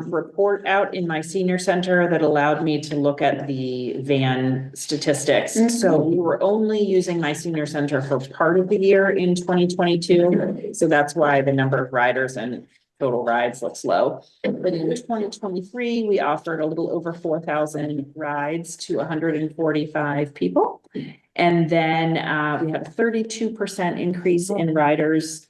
report out in my senior center that allowed me to look at the van statistics. Mhm. So we were only using my senior center for part of the year in 2022. So that's why the number of riders and total rides looks low. But in 2023, we offered a little over 4,000 rides to 145 people. And then we had a 32% increase in riders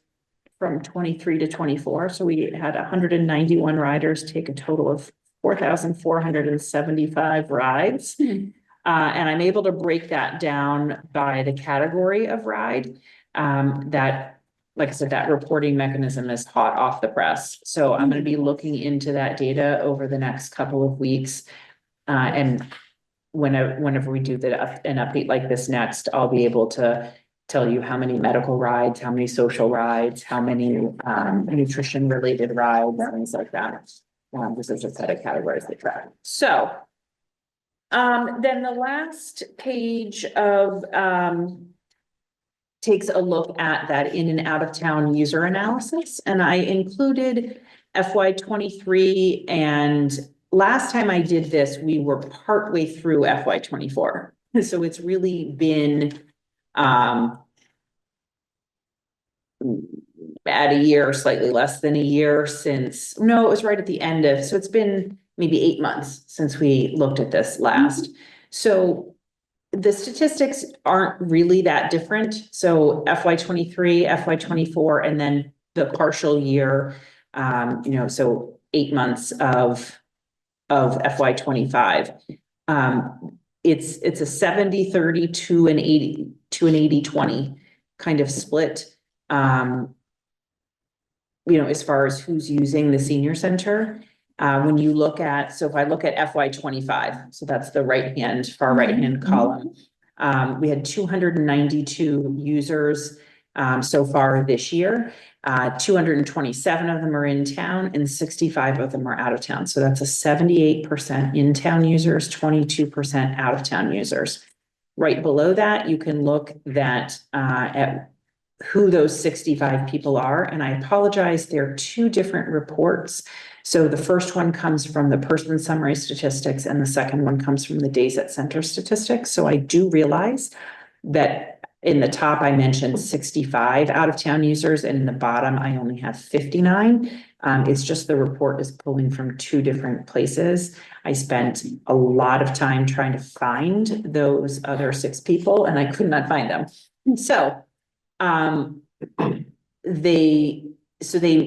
from 23 to 24. So we had 191 riders take a total of 4,475 rides. Hmm. And I'm able to break that down by the category of ride. That, like I said, that reporting mechanism is hot off the press. So I'm going to be looking into that data over the next couple of weeks. And whenever we do an update like this next, I'll be able to tell you how many medical rides, how many social rides, how many nutrition related rides, things like that. This is just a set of categories they track. So then the last page of takes a look at that in and out of town user analysis, and I included FY 23, and last time I did this, we were partway through FY 24. So it's really been at a year, slightly less than a year since, no, it was right at the end of, so it's been maybe 8 months since we looked at this last. So the statistics aren't really that different. So FY 23, FY 24, and then the partial year, you know, so 8 months of FY 25. It's a 70-30 to an 80-20 kind of split. You know, as far as who's using the senior center. When you look at, so if I look at FY 25, so that's the far right-hand column. We had 292 users so far this year. 227 of them are in town and 65 of them are out of town. So that's a 78% in-town users, 22% out-of-town users. Right below that, you can look at who those 65 people are. And I apologize, there are 2 different reports. So the first one comes from the person summary statistics and the second one comes from the days at center statistics. So I do realize that in the top, I mentioned 65 out of town users, and in the bottom, I only have 59. It's just the report is pulling from 2 different places. I spent a lot of time trying to find those other 6 people and I could not find them. So they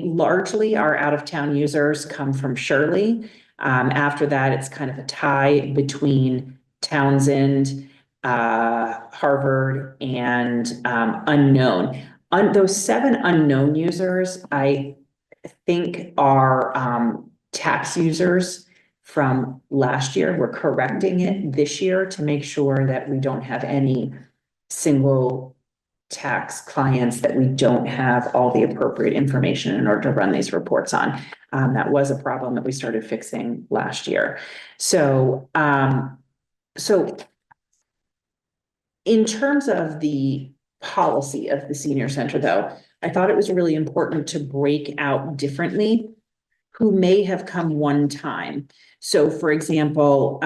largely are out of town users, come from Shirley. After that, it's kind of a tie between Townsend, Harvard, and unknown. Those 7 unknown users, I think are tax users from last year. We're correcting it this year to make sure that we don't have any single tax clients that we don't have all the appropriate information in order to run these reports on. That was a problem that we started fixing last year. So in terms of the policy of the senior center, though, I thought it was really important to break out differently who may have come one time. So for example,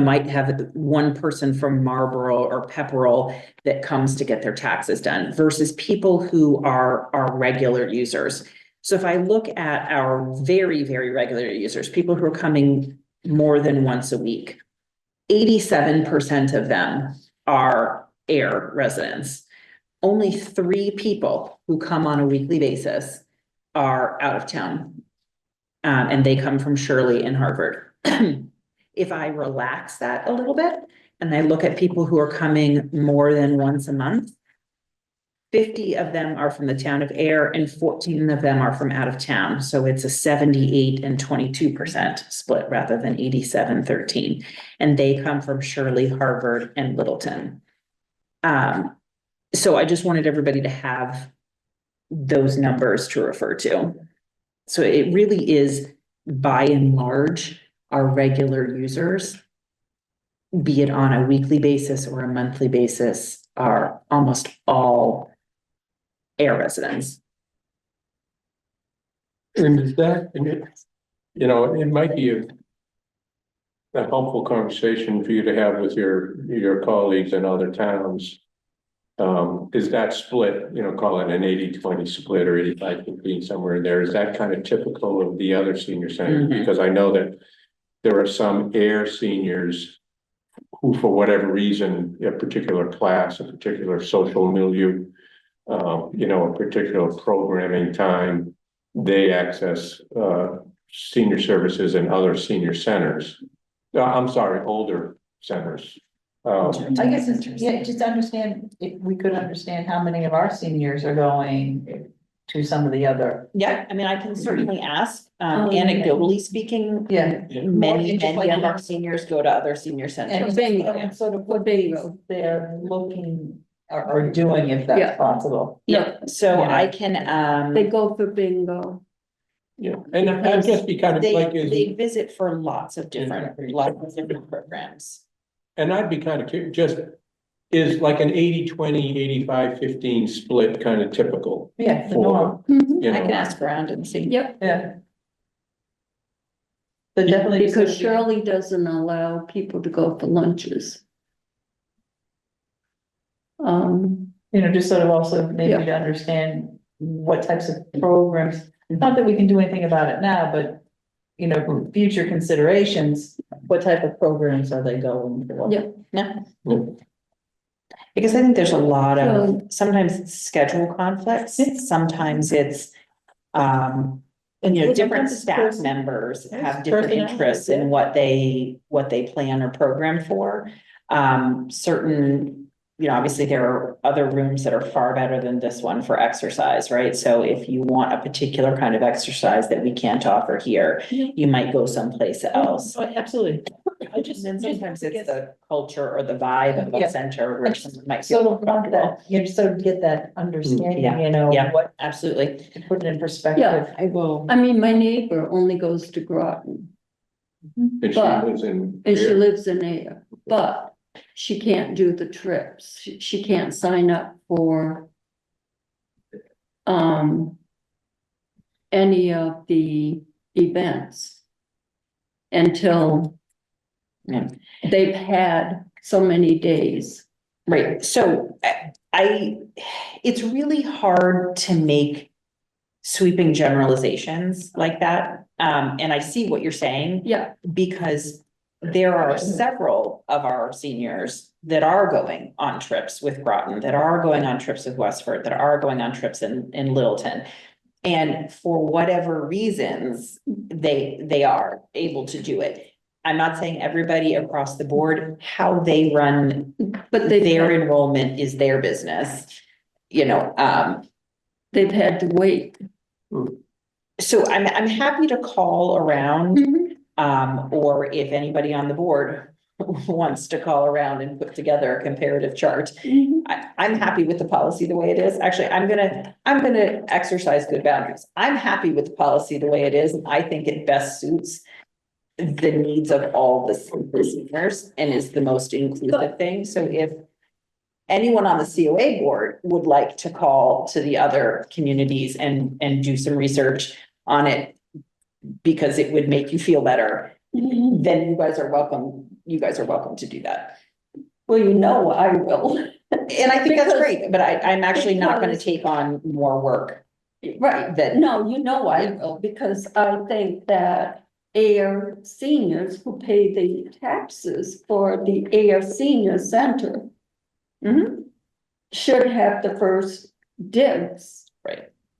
might have one person from Marlboro or Pepperell that comes to get their taxes done versus people who are regular users. So if I look at our very, very regular users, people who are coming more than once a week, 87% of them are Ayer residents. Only 3 people who come on a weekly basis are out of town. And they come from Shirley and Harvard. If I relax that a little bit and I look at people who are coming more than once a month, 50 of them are from the town of Ayer and 14 of them are from out of town. So it's a 78 and 22% split rather than 87-13. And they come from Shirley, Harvard, and Littleton. So I just wanted everybody to have those numbers to refer to. So it really is, by and large, our regular users, be it on a weekly basis or a monthly basis, are almost all Ayer residents. And is that, it might be a helpful conversation for you to have with your colleagues in other towns. Is that split, call it an 80-20 split or 85-15, somewhere in there? Is that kind of typical of the other senior centers? Mhm. Because I know that there are some Ayer seniors who, for whatever reason, a particular class, a particular social milieu, a particular programming time, they access senior services in other senior centers. I'm sorry, older centers. I guess it's, just to understand, if we could understand how many of our seniors are going to some of the other. Yeah, I mean, I can certainly ask, Oh, anecdotally speaking. Yeah. Many of our seniors go to other senior centers. And sort of what Bingo. they're looking or doing, if Yeah. that's possible. Yeah, so Yeah. I can, They go for bingo. Yeah, and I'd just be kind of like, they visit for lots of different programs. and I'd be kind of curious, just is like an 80-20, 85-15 split kind of typical? Yeah, the For, norm. you I can know, ask around and see. Yep, Yeah. But definitely. because Shirley doesn't allow people to go for lunches. Just sort of also maybe Yeah. to understand what types of programs, not that we can do anything about it now, but. For future considerations, what type of programs are they going for? Yeah. Yeah. Yeah. Because I think there's a lot of, So- sometimes it's schedule conflicts, Yeah. sometimes it's, different staff members have different Personality, interests in what they plan or program for. Certain, obviously there are other rooms that are far better than this one for exercise, right? So if you want a particular kind of exercise that we can't offer here, you might go someplace else. Oh, absolutely. And then sometimes it's the culture or the vibe of Yeah. a center where someone might Sort feel of want comfortable. that, sort of get that understanding, Yeah. what, Absolutely. to put it in perspective. Yeah. I will. I mean, my neighbor only goes to Groton and she But- lives in. and she Ayer. lives in Ayer, but she can't do the trips. She can't sign up for any of the events until Yeah. they've had so many days. Right, so it's really hard to make sweeping generalizations like that. And I see what you're saying, Yeah, because there are several of our seniors that are going on trips with Groton, that are going on trips with Westford, that are going on trips in Littleton. And for whatever reasons, they are able to do it. I'm not saying everybody across the board, how they run but their enrollment is their business. they've had to wait. So I'm happy to call around, Mhm. or if anybody on the board wants to call around and put together a comparative chart. Mhm. I'm happy with the policy the way it is. Actually, I'm gonna exercise good boundaries. I'm happy with the policy the way it is. And I think it best suits the needs of all the seniors and is the most inclusive thing. So if anyone on the COA board would like to call to the other communities and do some research on it because it would make you feel better, Mhm. then you guys are welcome. You guys are welcome to do that. Well, you know, I will. And I think that's Because- great, but I'm actually not gonna because- take on more work. Right, That- no, you know I will, because I think that Ayer seniors who pay the taxes for the Ayer Senior Center Mhm. should have the first dibs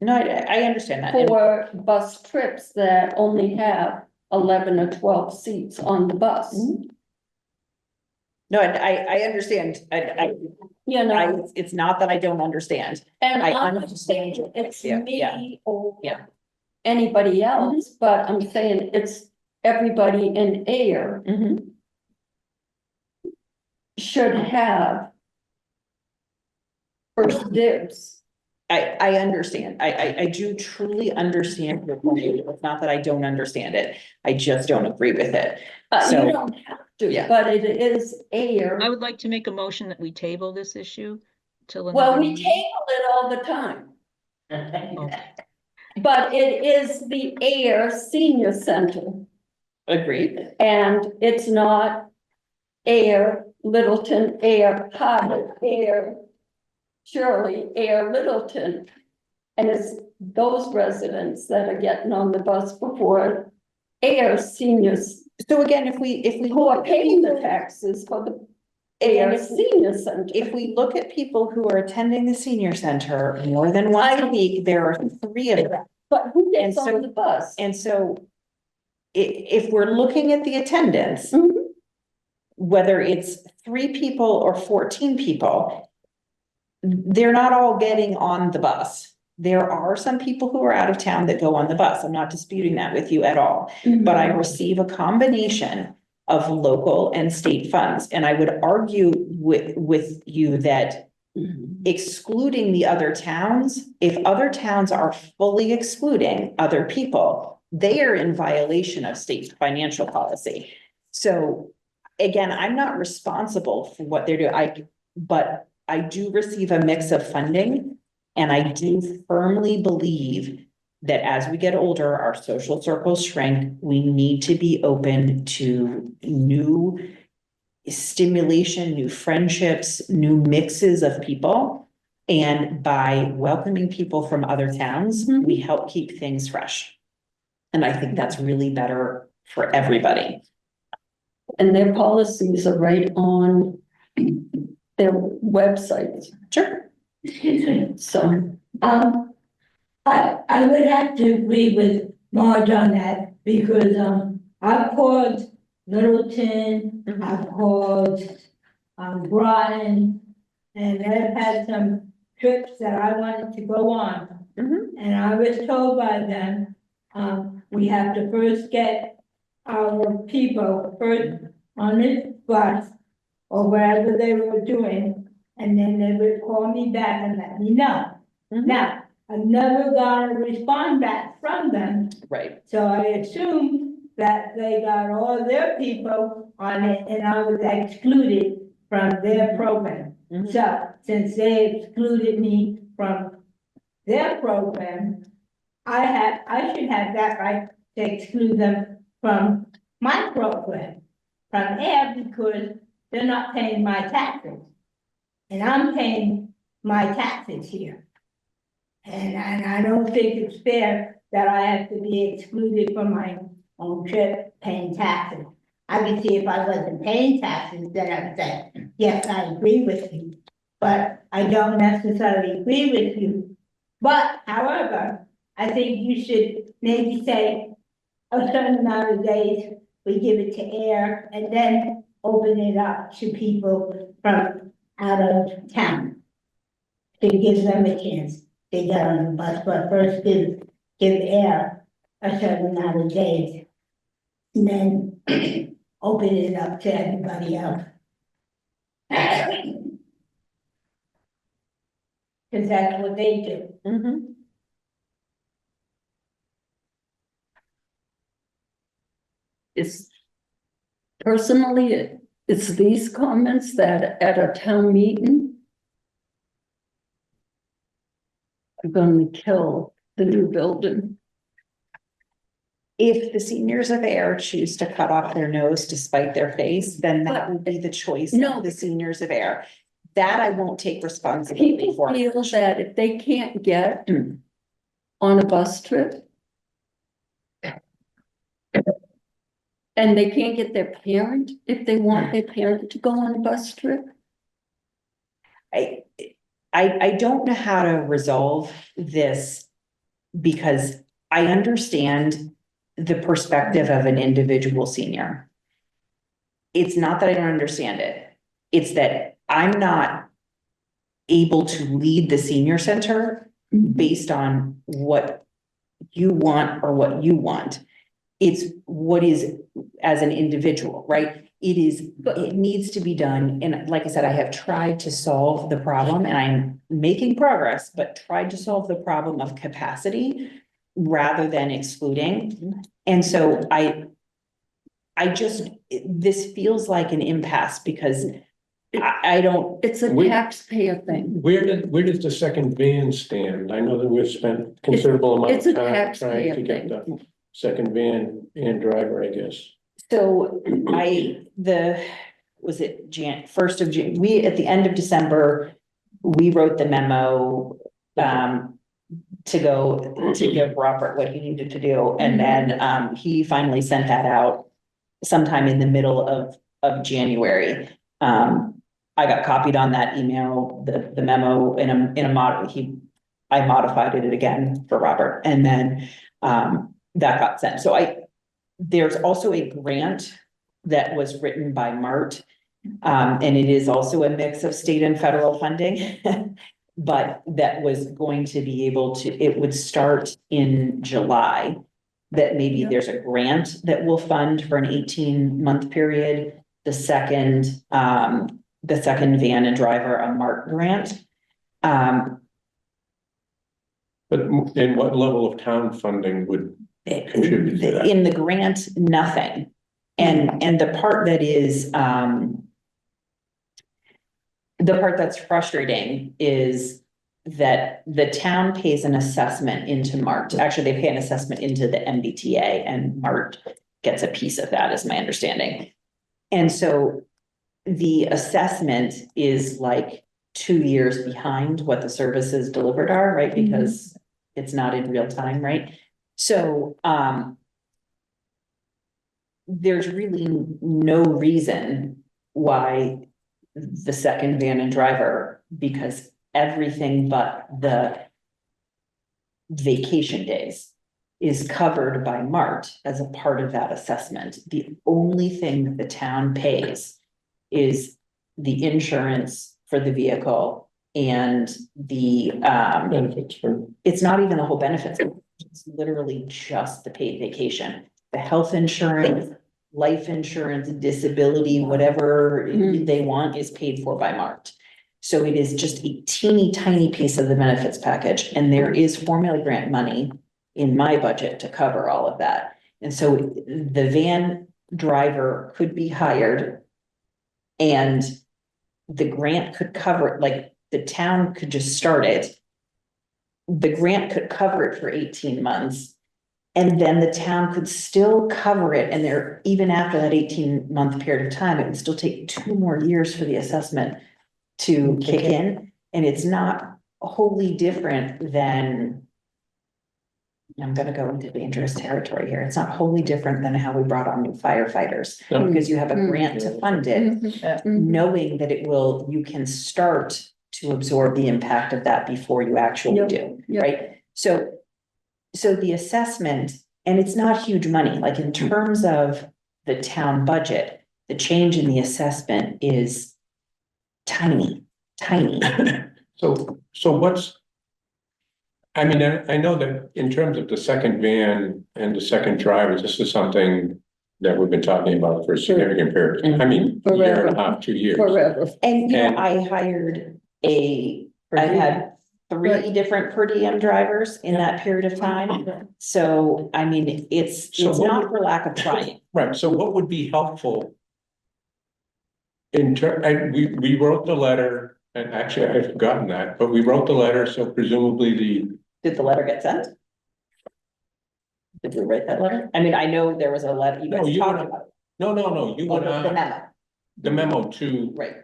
No, I understand that. And- for bus trips that only have 11 or 12 seats on the bus. Mhm. No, I understand. You know, It's not that I don't understand. and I I'm not understand. saying it's Yeah, yeah. me or Yeah. anybody else, but I'm saying it's everybody in Ayer Mhm. should have first dibs. I understand. I do truly understand your point. It's not that I don't understand it. I just don't agree with it. So- You don't have to, Yeah. but it is Ayer. I would like to make a motion that we table this issue till Well, another we meeting. table it all the time, Okay. but it is the Ayer Senior Center, Agreed. and it's not Ayer Littleton, Ayer Potter, Ayer Shirley, Ayer Littleton. And it's those residents that are getting on the bus before Ayer seniors So again, if we who are look at paying the people- taxes for the Again, Ayer if- Senior Center. If we look at people who are attending the senior center more than once a week, there are 3 of them. But who gets And so- on the bus? And so if we're looking at the attendance, Mhm. whether it's 3 people or 14 people, they're not all getting on the bus. There are some people who are out of town that go on the bus. I'm not disputing that with you at all. But I receive a combination of local and state funds. And I would argue with you that Mhm. excluding the other towns, if other towns are fully excluding other people, they are in violation of state financial policy. So again, I'm not responsible for what they're doing. But I do receive a mix of funding. And I do firmly believe that as we get older, our social circles shrink, we need to be open to new stimulation, new friendships, new mixes of people. And by welcoming people from other towns, Mhm. we help keep things fresh. And I think that's really better for everybody. And their policies are right on their website. Sure. So, I would have to agree with Marge on that, because, I've called Littleton, Mhm. I've called, Groton, and I've had some trips that I wanted to go on. Mhm. And I was told by them, we have to first get our people first on this bus, or wherever they were doing, and then they would call me back and let me know. Mhm. Now, I've never got a response back from them, Right. so I assumed that they got all their people on it and I was excluded from their program. Mhm. So, since they excluded me from their program, I should have that right to exclude them from my program, from air, because they're not paying my taxes. And I'm paying my taxes here. And I don't think it's fair that I have to be excluded from my own trip paying taxes. I could see if I wasn't paying taxes, then I would say, yes, I agree with you. But I don't necessarily agree with you. But however, I think you should maybe say a certain amount of days, we give it to air, and then open it up to people from out of town. To give them a chance to get on the bus, but first give air a certain amount of days. And then open it up to everybody else. Cause that's what they do. Mhm. It's personally, it's these comments that at a town meeting are gonna kill the new building. If the seniors of Ayer choose to cut off their nose to spite their face, then that will be the choice No. of the seniors of Ayer. That I won't take responsibility People for. feel that if they can't get Mm. on a bus trip and they can't get their parent, if they want their parent to go on a bus trip, I, I don't know how to resolve this because I understand the perspective of an individual senior. It's not that I don't understand it. It's that I'm not able to lead the senior center based on what you want or what you want. It's what is as an individual, right? It needs to be done. And like I said, I have tried to solve the problem and I'm making progress, but tried to solve the problem of capacity rather than excluding. And so this feels like an impasse because I don't, it's a We- taxpayer thing. Where does the second van stand? I know that we've spent considerable amount It's of a time trying taxpayer to get the second van and driver, I guess. so was it 1st of June? At the end of December, we wrote the memo, to give Robert what he needed to do. And then, he finally sent that out sometime in the middle of January. I got copied on that email, the memo I modified it again for Robert and then, that got sent. So there's also a grant that was written by MART. And it is also a mix of state and federal funding. But that was going to be it would start in July. That maybe there's a grant that will fund for an 18-month period. The second van and driver, a MART grant. But in what level of town funding would contribute to that? In the grant, nothing. And the part that is, the part that's frustrating is that the town pays an assessment into MART. Actually, they pay an assessment into the MBTA and MART gets a piece of that, is my understanding. And so the assessment is like 2 years behind what the services delivered are, right? Because it's not in real time, right? So, there's really no reason why the second van and driver, because everything but the vacation days is covered by MART as a part of that assessment. The only thing that the town pays is the insurance for the vehicle and the, Benefits for, it's not even the whole benefits. It's literally just the paid vacation, the health insurance, life insurance, disability, whatever they want is paid for by MART. So it is just a teeny tiny piece of the benefits package. And there is formula grant money in my budget to cover all of that. And so the van driver could be hired and the grant could cover it, like the town could just start it. The grant could cover it for 18 months. And then the town could still cover it. And there, even after that 18-month period of time, it would still take 2 more years for the assessment to kick in. And it's not wholly different than, I'm gonna go into dangerous territory here. It's not wholly different than how we brought on new firefighters. No. Because you have a grant to fund it, knowing that you can start to absorb the impact of that before you actually do, right? So the assessment, and it's not huge money, like in terms of the town budget, the change in the assessment is tiny. so what's, I mean, I know that in terms of the second van and the second driver, this is something that we've been talking about for a significant period, I mean, a year and a half, 2 years. Forever. And, you know, And- I hired I had three Right. different per diem drivers in that period of time. So, I mean, it's So what not would- for lack of trying. Right, so what would be helpful? We wrote the letter, and actually I had forgotten that, but we wrote the letter, so presumably Did the letter get sent? Did we write that letter? I mean, I know there was a letter you No, guys you talked went- about. no, you Oh, went the out, memo, the memo to right.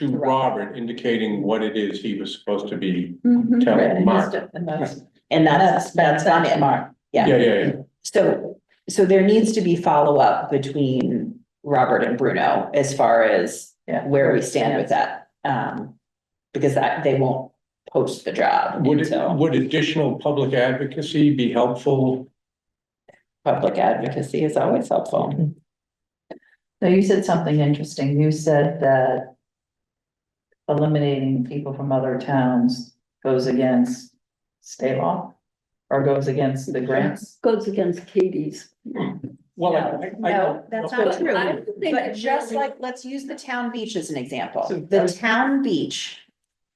Robert indicating what it is he was supposed to be Mhm. telling Mark. And that's, And that's on it. Mark. Yeah. Yeah. So there needs to be follow-up between Robert and Bruno as far as Yeah. where we stand with that. Because they won't post the job until Would additional public advocacy be helpful? public advocacy is always helpful. No, you said something interesting. You said that eliminating people from other towns goes against state law or goes against the grants. Goes against Katie's. Well, No, that's not true. I don't think But it just really- like, let's use the town beach as an example. So- The town beach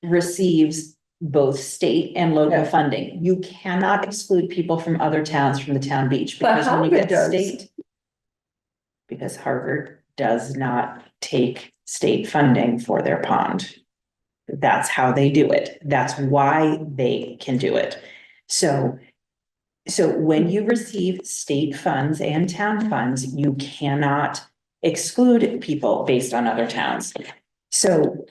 receives both state and local Yeah. funding. You cannot exclude people from other towns from the town beach But because when you Harvard get does. state. Because Harvard does not take state funding for their pond. That's how they do it. That's why they can do it. So when you receive state funds and town funds, you cannot exclude people based on other towns. So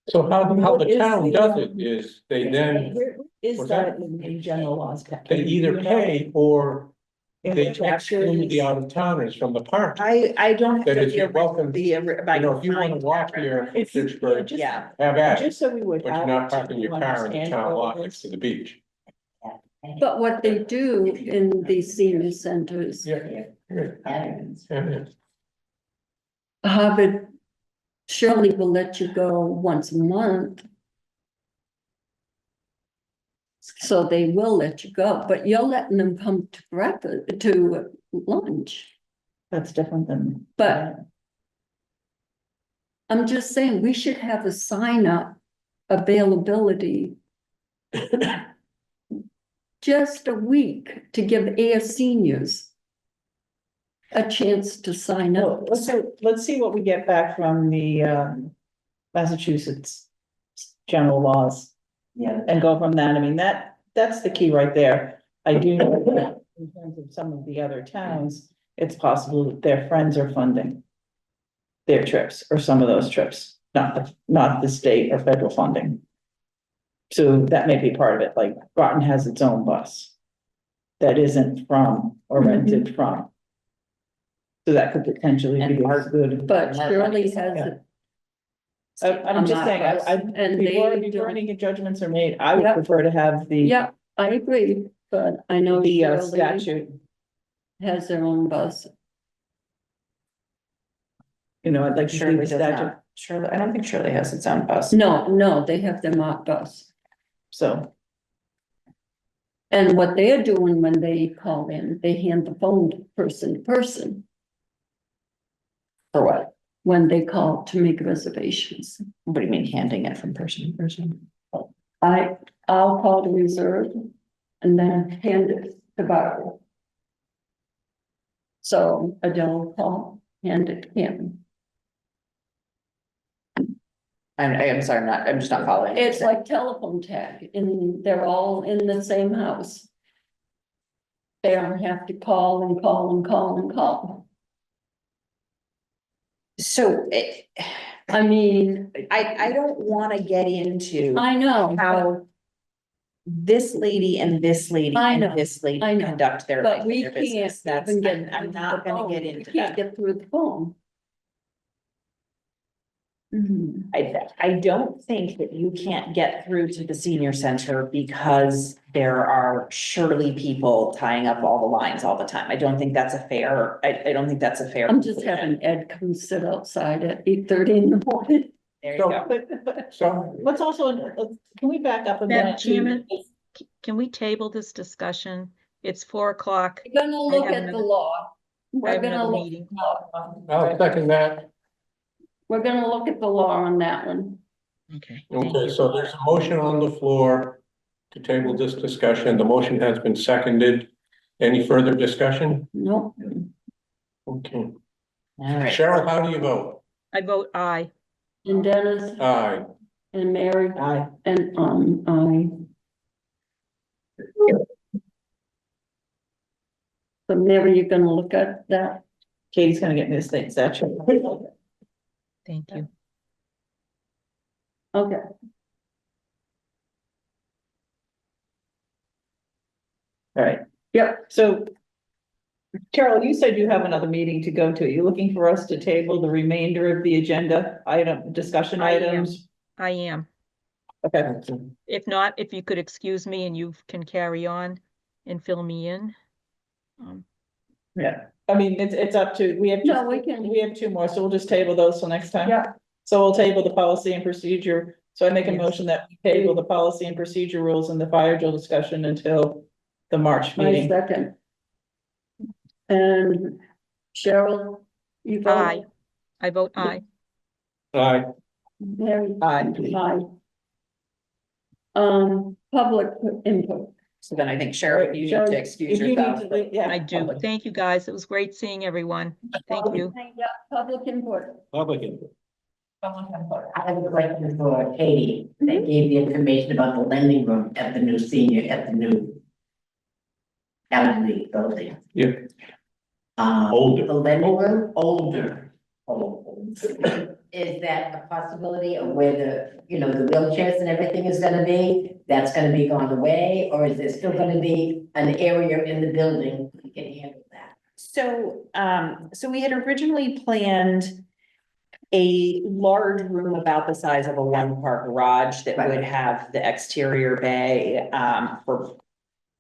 So how What the is town the, does it is they then, Where is What's that that? in general laws? they either pay or In they which chapter exclude the is- out of towners from the park. I don't. That have is, you're welcome, the, you know, if you wanna walk here in If you- Pittsburgh, just- Yeah, have at it, Just so we would. but you're have not to parking your car in the understand town all lot this. next to the beach. But what they do in these senior centers, Yeah. Harvard surely will let you go once a month. So they will let you go, but you're letting them come to breakfast, to lunch. That's different than. But I'm just saying, we should have a sign up availability. Just a week to give Air seniors a chance to sign up. Well, let's see what we get back from the Massachusetts general laws. Yeah. And go from that. I mean, that's the key right there. I do know that in terms of some of the other towns, it's possible that their friends are funding their trips or some of those trips, not the state or federal funding. So that may be part of it, like Groton has its own bus that isn't from or rented from. So that could potentially And be a Mark- good. But Shirley has Yeah. it. I'm just saying, And before they don't, any judgments are made, I would Yeah. prefer to have the yeah, I agree, but I know Shirley statute, has their own bus. you know, I'd like to see Shirley the does statute, not. Shirley, I don't think Shirley has its own bus. No, they have their marked bus. so. And what they're doing when they call in, they hand the phone to person. For what? When they call to make reservations. What do you mean handing it from person to person? I'll call to reserve and then hand it to Barbara. So Adele will call, hand it to him. I'm sorry, I'm just not following. It's like telephone tag and they're all in the same house. They don't have to call and call and call and call. So I mean, I don't wanna get into I know, how this lady and this lady I and know, this lady I know, conduct their but we their can't business. That's, even get. I'm not through the gonna get phone. We into can't that. get through the phone. Mhm. I don't think that you can't get through to the senior center because there are surely people tying up all the lines all the time. I don't think that's a fair, I don't think that's a fair. I'm just conclusion. having Ed come sit outside at 8:30 in the morning. There you So- go. But So, let's also, can we back up a Madam minute? to- Chairman? Can we table this discussion? It's 4 o'clock. We're gonna look have at the another- law. I We're have gonna another look, meeting. I'll second that. we're gonna look at the law on that one. Okay, thank Okay, you. so there's a motion on the floor to table this discussion. The motion has been seconded. Any further discussion? Nope. Okay. All right. Cheryl, how do you vote? I vote aye. And Dennis Aye. and Mary Aye. and, I. So Mary, you're gonna look at that? Katie's gonna get me this thing, section. Thank you. Okay. All right, Yep. so Carol, you said you have another meeting to go to. Are you looking for us to table the remainder of the agenda item, discussion I am. items? I am. Okay, If not, if you could excuse me and you can carry on and fill me in. yeah, I mean, it's up to, we have. No, we can. We have two more, so we'll just table those till next time. Yeah. So we'll table the policy and procedure. So I make a Yes. motion that we table the policy and procedure rules and the fire drill discussion until the March My meeting. second. And Cheryl, you vote? Aye. I vote aye. Aye. Mary? Aye. Aye. Public input. So then I think Cheryl, you need Cheryl, to excuse If you need yourself. to, leave- yeah. I do. Thank you, guys. It was great seeing everyone. Thank you. Yeah, public input. Public input. I have a question for Katie, that gave the information about the lending room at the new senior, at the new elderly building. Yeah. Older. The lending room, older. Is that a possibility of where the, the wheelchairs and everything is gonna be? That's gonna be gone away, or is there still gonna be an area in the building that can handle that? So we had originally planned a large room about the size of a one-car garage that would have the exterior bay, for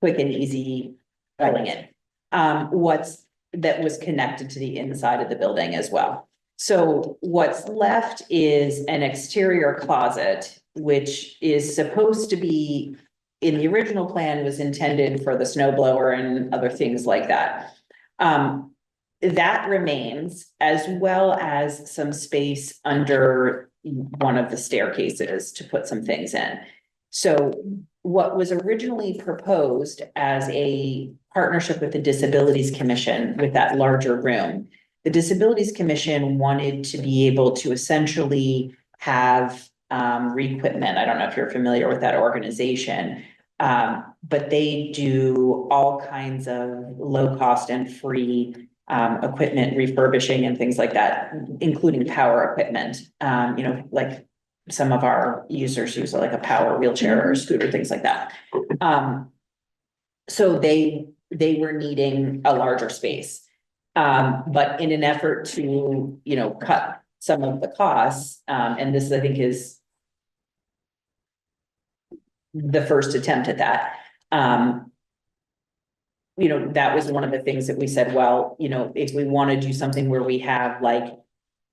quick and easy filling in. That was connected to the inside of the building as well. So what's left is an exterior closet, which is supposed to be, in the original plan, was intended for the snow blower and other things like that. That remains, as well as some space under one of the staircases to put some things in. So what was originally proposed as a partnership with the Disabilities Commission with that larger room, the Disabilities Commission wanted to be able to essentially have re-equipment. I don't know if you're familiar with that organization. But they do all kinds of low cost and free equipment refurbishing and things like that, including power equipment. Like some of our users use like a power wheelchair or a scooter, things like that. So they were needing a larger space. But in an effort to, cut some of the costs, and this I think is the first attempt at that. That was one of the things that we said, well, if we want to do something where we have like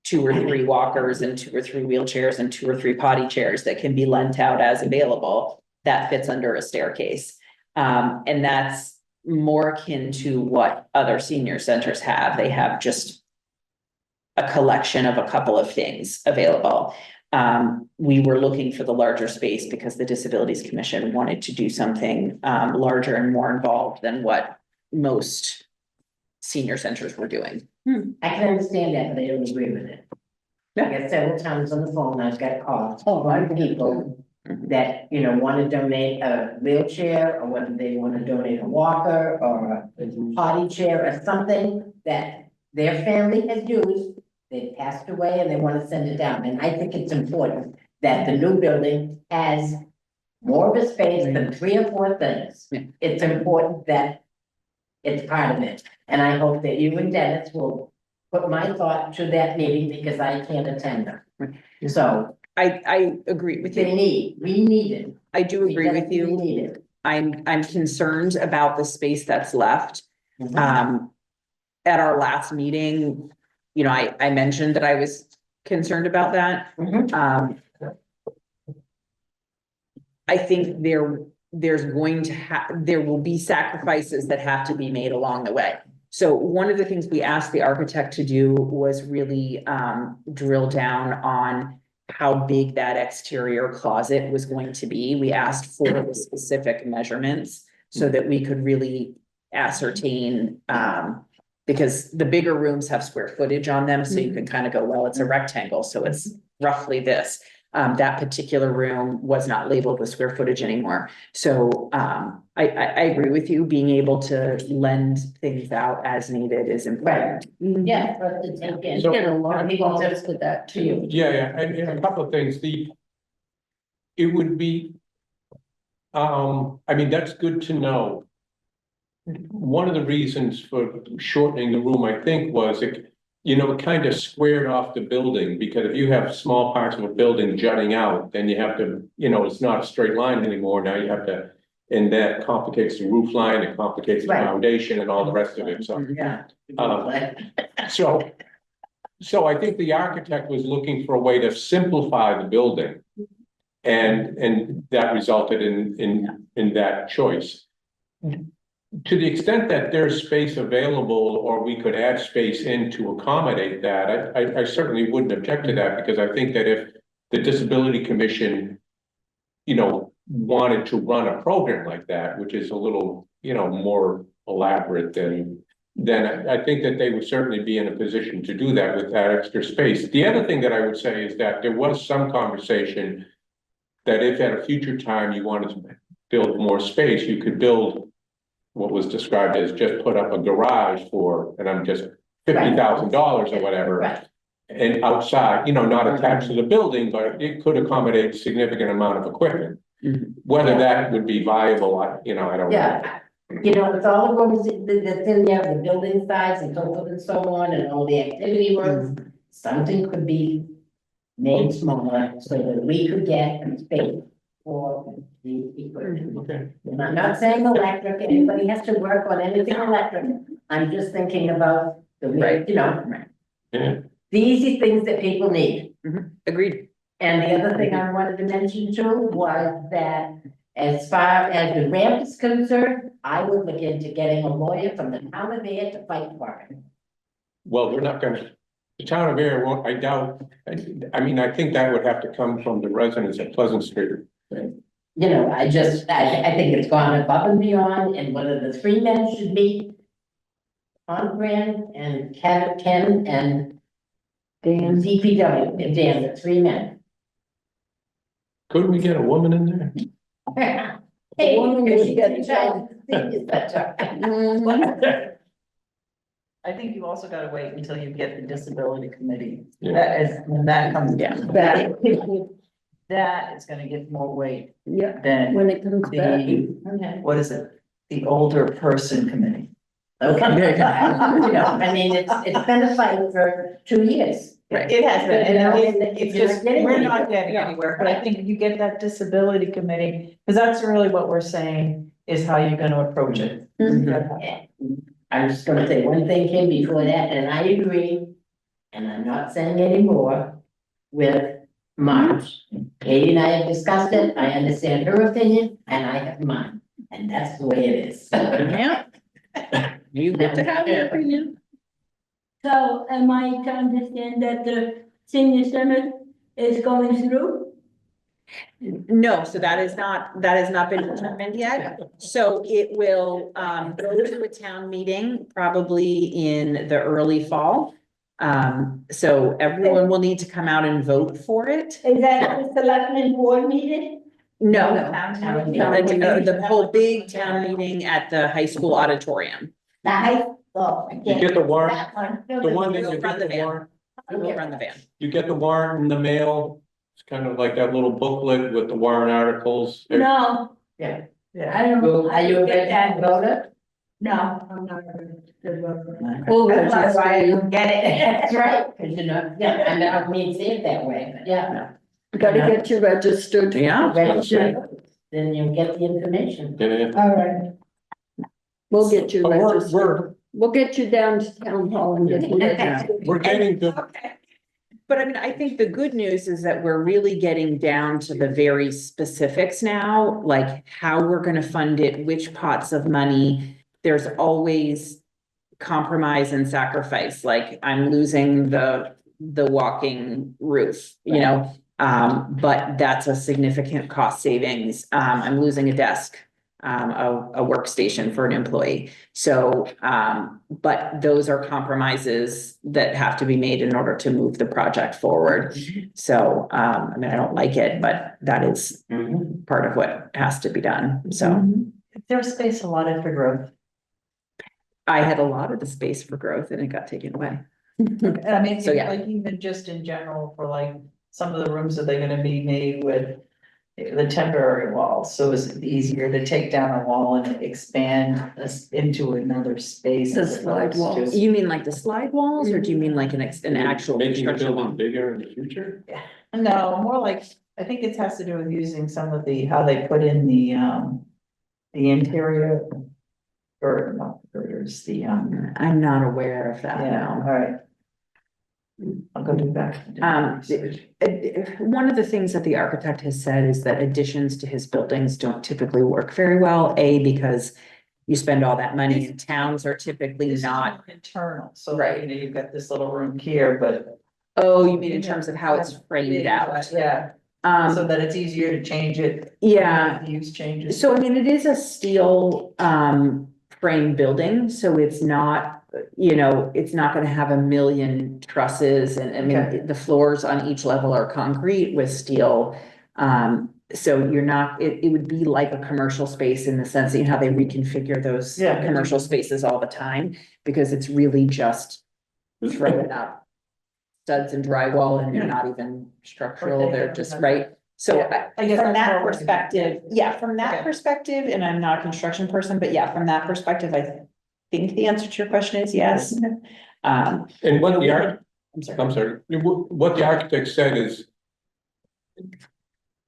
2 or 3 walkers and 2 or 3 wheelchairs and 2 or 3 potty chairs that can be lent out as available, that fits under a staircase. And that's more akin to what other senior centers have. They have just a collection of a couple of things available. We were looking for the larger space because the Disabilities Commission wanted to do something larger and more involved than what most senior centers were doing. I can understand that, but I don't agree with it. I got several times on the phone, I've got calls from people that, wanna donate a wheelchair, or whether they wanna donate a walker or a potty chair or something that their family has used, they passed away and they wanna send it down, and I think it's important that the new building has more of a space than 3 or 4 things. Yeah. It's important that it's part of it, and I hope that you and Dennis will put my thought to that meeting, because I can't attend them. So, I agree with you. we need it. I do agree with We you. need it. I'm concerned about the space that's left. At our last meeting, I mentioned that I was concerned about that. Mhm. I think there will be sacrifices that have to be made along the way. So one of the things we asked the architect to do was really drill down on how big that exterior closet was going to be. We asked for the specific measurements so that we could really ascertain, because the bigger rooms have square footage on them, so you can kind of go, well, it's a rectangle, so it's roughly this. That particular room was not labeled with square footage anymore. So I agree with you, being able to lend things out as needed is important. Yeah, for us to take in. So- Get a lot of People calls just- for that too. Yeah, and a couple of things, it would be, I mean, that's good to know. One of the reasons for shortening the room, I think, was it kind of squared off the building, because if you have small parts of a building jutting out, then you have to, it's not a straight line anymore, now you have to, and that complicates the roof line, it complicates the Right. foundation and all the rest of it, so. Yeah. So I think the architect was looking for a way to simplify the building. And that resulted in that choice. To the extent that there's space available, or we could add space in to accommodate that, I certainly wouldn't object to that, because I think that if the Disability Commission, wanted to run a program like that, which is a little, more elaborate then I think that they would certainly be in a position to do that with that extra space. The other thing that I would say is that there was some conversation that if at a future time you wanted to build more space, you could build what was described as just put up a garage for, and I'm just $50,000 or whatever. Right. And outside, not attached to the building, but it could accommodate a significant amount of equipment. Mhm. Whether that would be viable, I don't know. Yeah, with all the rooms that's in there, the building size and so forth and so on, and all the activity rooms, something could be made smaller so that we could get space for the equipment. Okay. And I'm not saying electric, anybody has to work on anything electric, I'm just thinking about the, Right. Yeah. the easy things that people need. Agreed. And the other thing I wanted to mention too was that as far as the ramp is concerned, I would look into getting a lawyer from the town of Ayer to fight for it. Well, we're not gonna, the town of Ayer won't, I doubt, I mean, I think that would have to come from the residents of Pleasant Street. I think it's gone above and beyond, and whether the three men should be on Brand and Ken and Dan, DPW, and Dan, the three men. Couldn't we get a woman in there? Hey, woman if would she get can try to think it's better. mhm, I think you also gotta wait until you get the disability committee. Yeah. That is, when that comes. Yeah. back, That is gonna get more weight yeah, than when it comes back. the, Okay. what is it? The older person committee. Okay. It's been a fight for 2 years. It has been, and it's You're just, not getting we're not anywhere. getting anywhere, but I think if you get that disability committee, because that's really what we're saying is how you're gonna approach it. I'm just gonna say one thing came before that, and I agree, and I'm not saying anymore with Marge. Katie and I have discussed it, I understand her opinion, and I have mine, and that's the way it is. Yeah. You get to have your opinion. So am I to understand that the senior center is going through? No, so that has not been determined yet. So it will go to a town meeting probably in the early fall. So everyone will need to come out and vote for it. Is that the selectmen board meeting? No, Town meeting. the whole big town meeting at the high school auditorium. The high, oh, I You can't. get the warrant, That one. the one that We'll you run get the the van. warrant, We'll run the van. you get the warrant in the mail. It's kind of like that little booklet with the warrant articles. No, Yeah. I don't. Well, are you a registered voter? No, I'm not a good voter. We'll That's register why I you. don't get it. That's right, because I don't mean to say it that way, but yeah. Gotta get you registered. Yeah. Register, then you'll get the information. Yeah. All right. We'll get you But registered. We'll get you down to town hall and get you registered. we're getting good, But I mean, I think the good news is that we're really getting down to the very specifics now, like how we're gonna fund it, which pots of money. There's always compromise and sacrifice, like I'm losing the walking roof, you know? But that's a significant cost savings. I'm losing a desk, a workstation for an employee. So, but those are compromises that have to be made in order to move the project forward. So, I mean, I don't like it, but that is part of what has to be done. So There's space allotted for growth. I had a lot of the space for growth and it got taken away. And I mean, So, yeah. like even just in general for like some of the rooms that they're gonna be made with the temporary walls, so is it easier to take down a wall and expand this into another space? The as slide opposed walls. to- You mean like the slide walls, or do you mean like an actual Making the construction wall? building bigger in the future? No, more like, I think it has to do with using some of the, how they put in the interior. Or not, girders, I'm not aware of that yeah, all now. right. I'll go do that. One of the things that the architect has said is that additions to his buildings don't typically work very well, because you spend all that money and towns are typically This is not. more internal, so Right. you know, you've got this little room here, but. Oh, you mean in terms of how it's framed out? Yeah, so Um, that it's easier to change it. yeah. The use changes. So I mean, it is a steel frame building, so it's not, you know, it's not gonna have a million trusses, and I Okay. mean, the floors on each level are concrete with steel. So you're not, it would be like a commercial space in the sense that you know how they reconfigure those Yeah. commercial spaces all the time, because it's really just throwing up studs and drywall, and they're not even structural, they're just right. So I guess from that's that more- perspective, yeah, from that Okay. perspective, and I'm not a construction person, but yeah, from that perspective, I think the answer to your question is yes. And what the I'm sorry. what the architect said is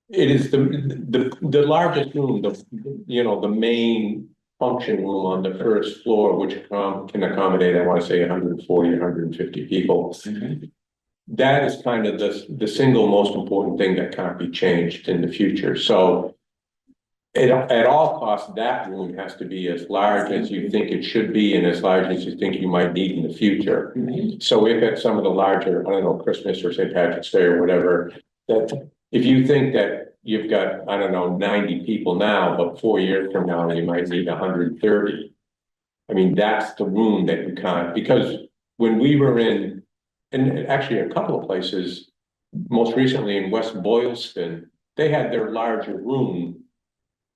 it is the largest room, you know, the main function room on the first floor, which can accommodate, I want to say 140, 150 people. That is kind of the single most important thing that can't be changed in the future. So at all costs, that room has to be as large as you think it should be and as large as you think you might need in the future. So if at some of the larger, I don't know, Christmas or St. Patrick's Day or whatever, that if you think that you've got, I don't know, 90 people now, but 4 years from now, you might need 130. I mean, that's the room that you can't, because when we were in, and actually a couple of places, most recently in West Boylston, they had their larger room.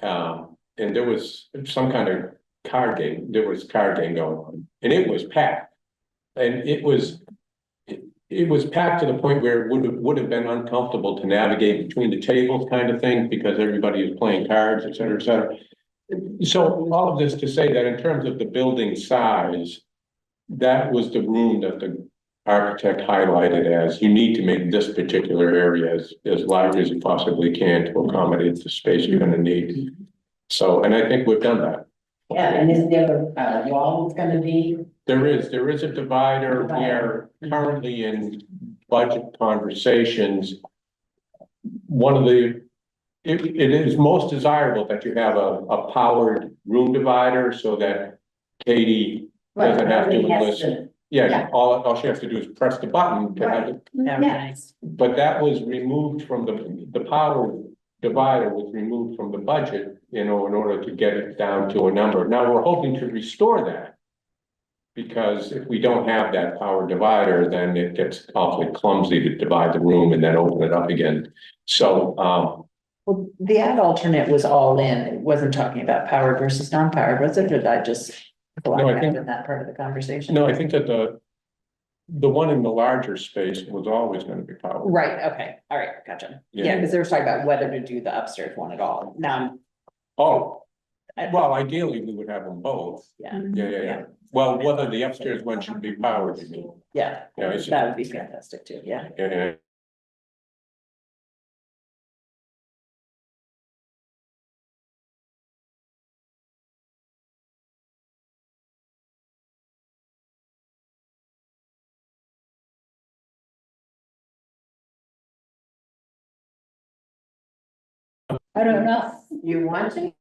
And there was some kind of card game, going on, and it was packed. And it was packed to the point where it would have been uncomfortable to navigate between the tables kind of thing, because everybody is playing cards, et cetera, et cetera. So all of this to say that in terms of the building size, that was the room that the architect highlighted as, you need to make this particular area as large as you possibly can to accommodate the space you're gonna need. So, and I think we've done that. Yeah, and is there a wall that's gonna be? There is a divider. We are currently in budget conversations. One of the, it is most desirable that you have a powered room divider so that Katie doesn't have to enlist. Yeah, all she has to do is press the button to have it. Nice. But that was removed from the power divider was removed from the budget, you know, in order to get it down to a number. Now, we're hoping to restore that. Because if we don't have that power divider, then it gets awfully clumsy to divide the room and then open it up again. So, Well, the ad alternate was all in, it wasn't talking about powered versus non-powered, was it, or did I just black I out think- in that part of the conversation? no, I think that the one in the larger space was always gonna be powered. Right, okay, all right, gotcha. Yeah. Yeah, because they were talking about whether to do the upstairs one at all. Now, Oh, well, ideally, we would have them both. yeah, Yeah. Well, whether the upstairs one should be powered, you mean? yeah, Yeah, I see. that would be fantastic too, yeah. Yeah. I don't know. You want to?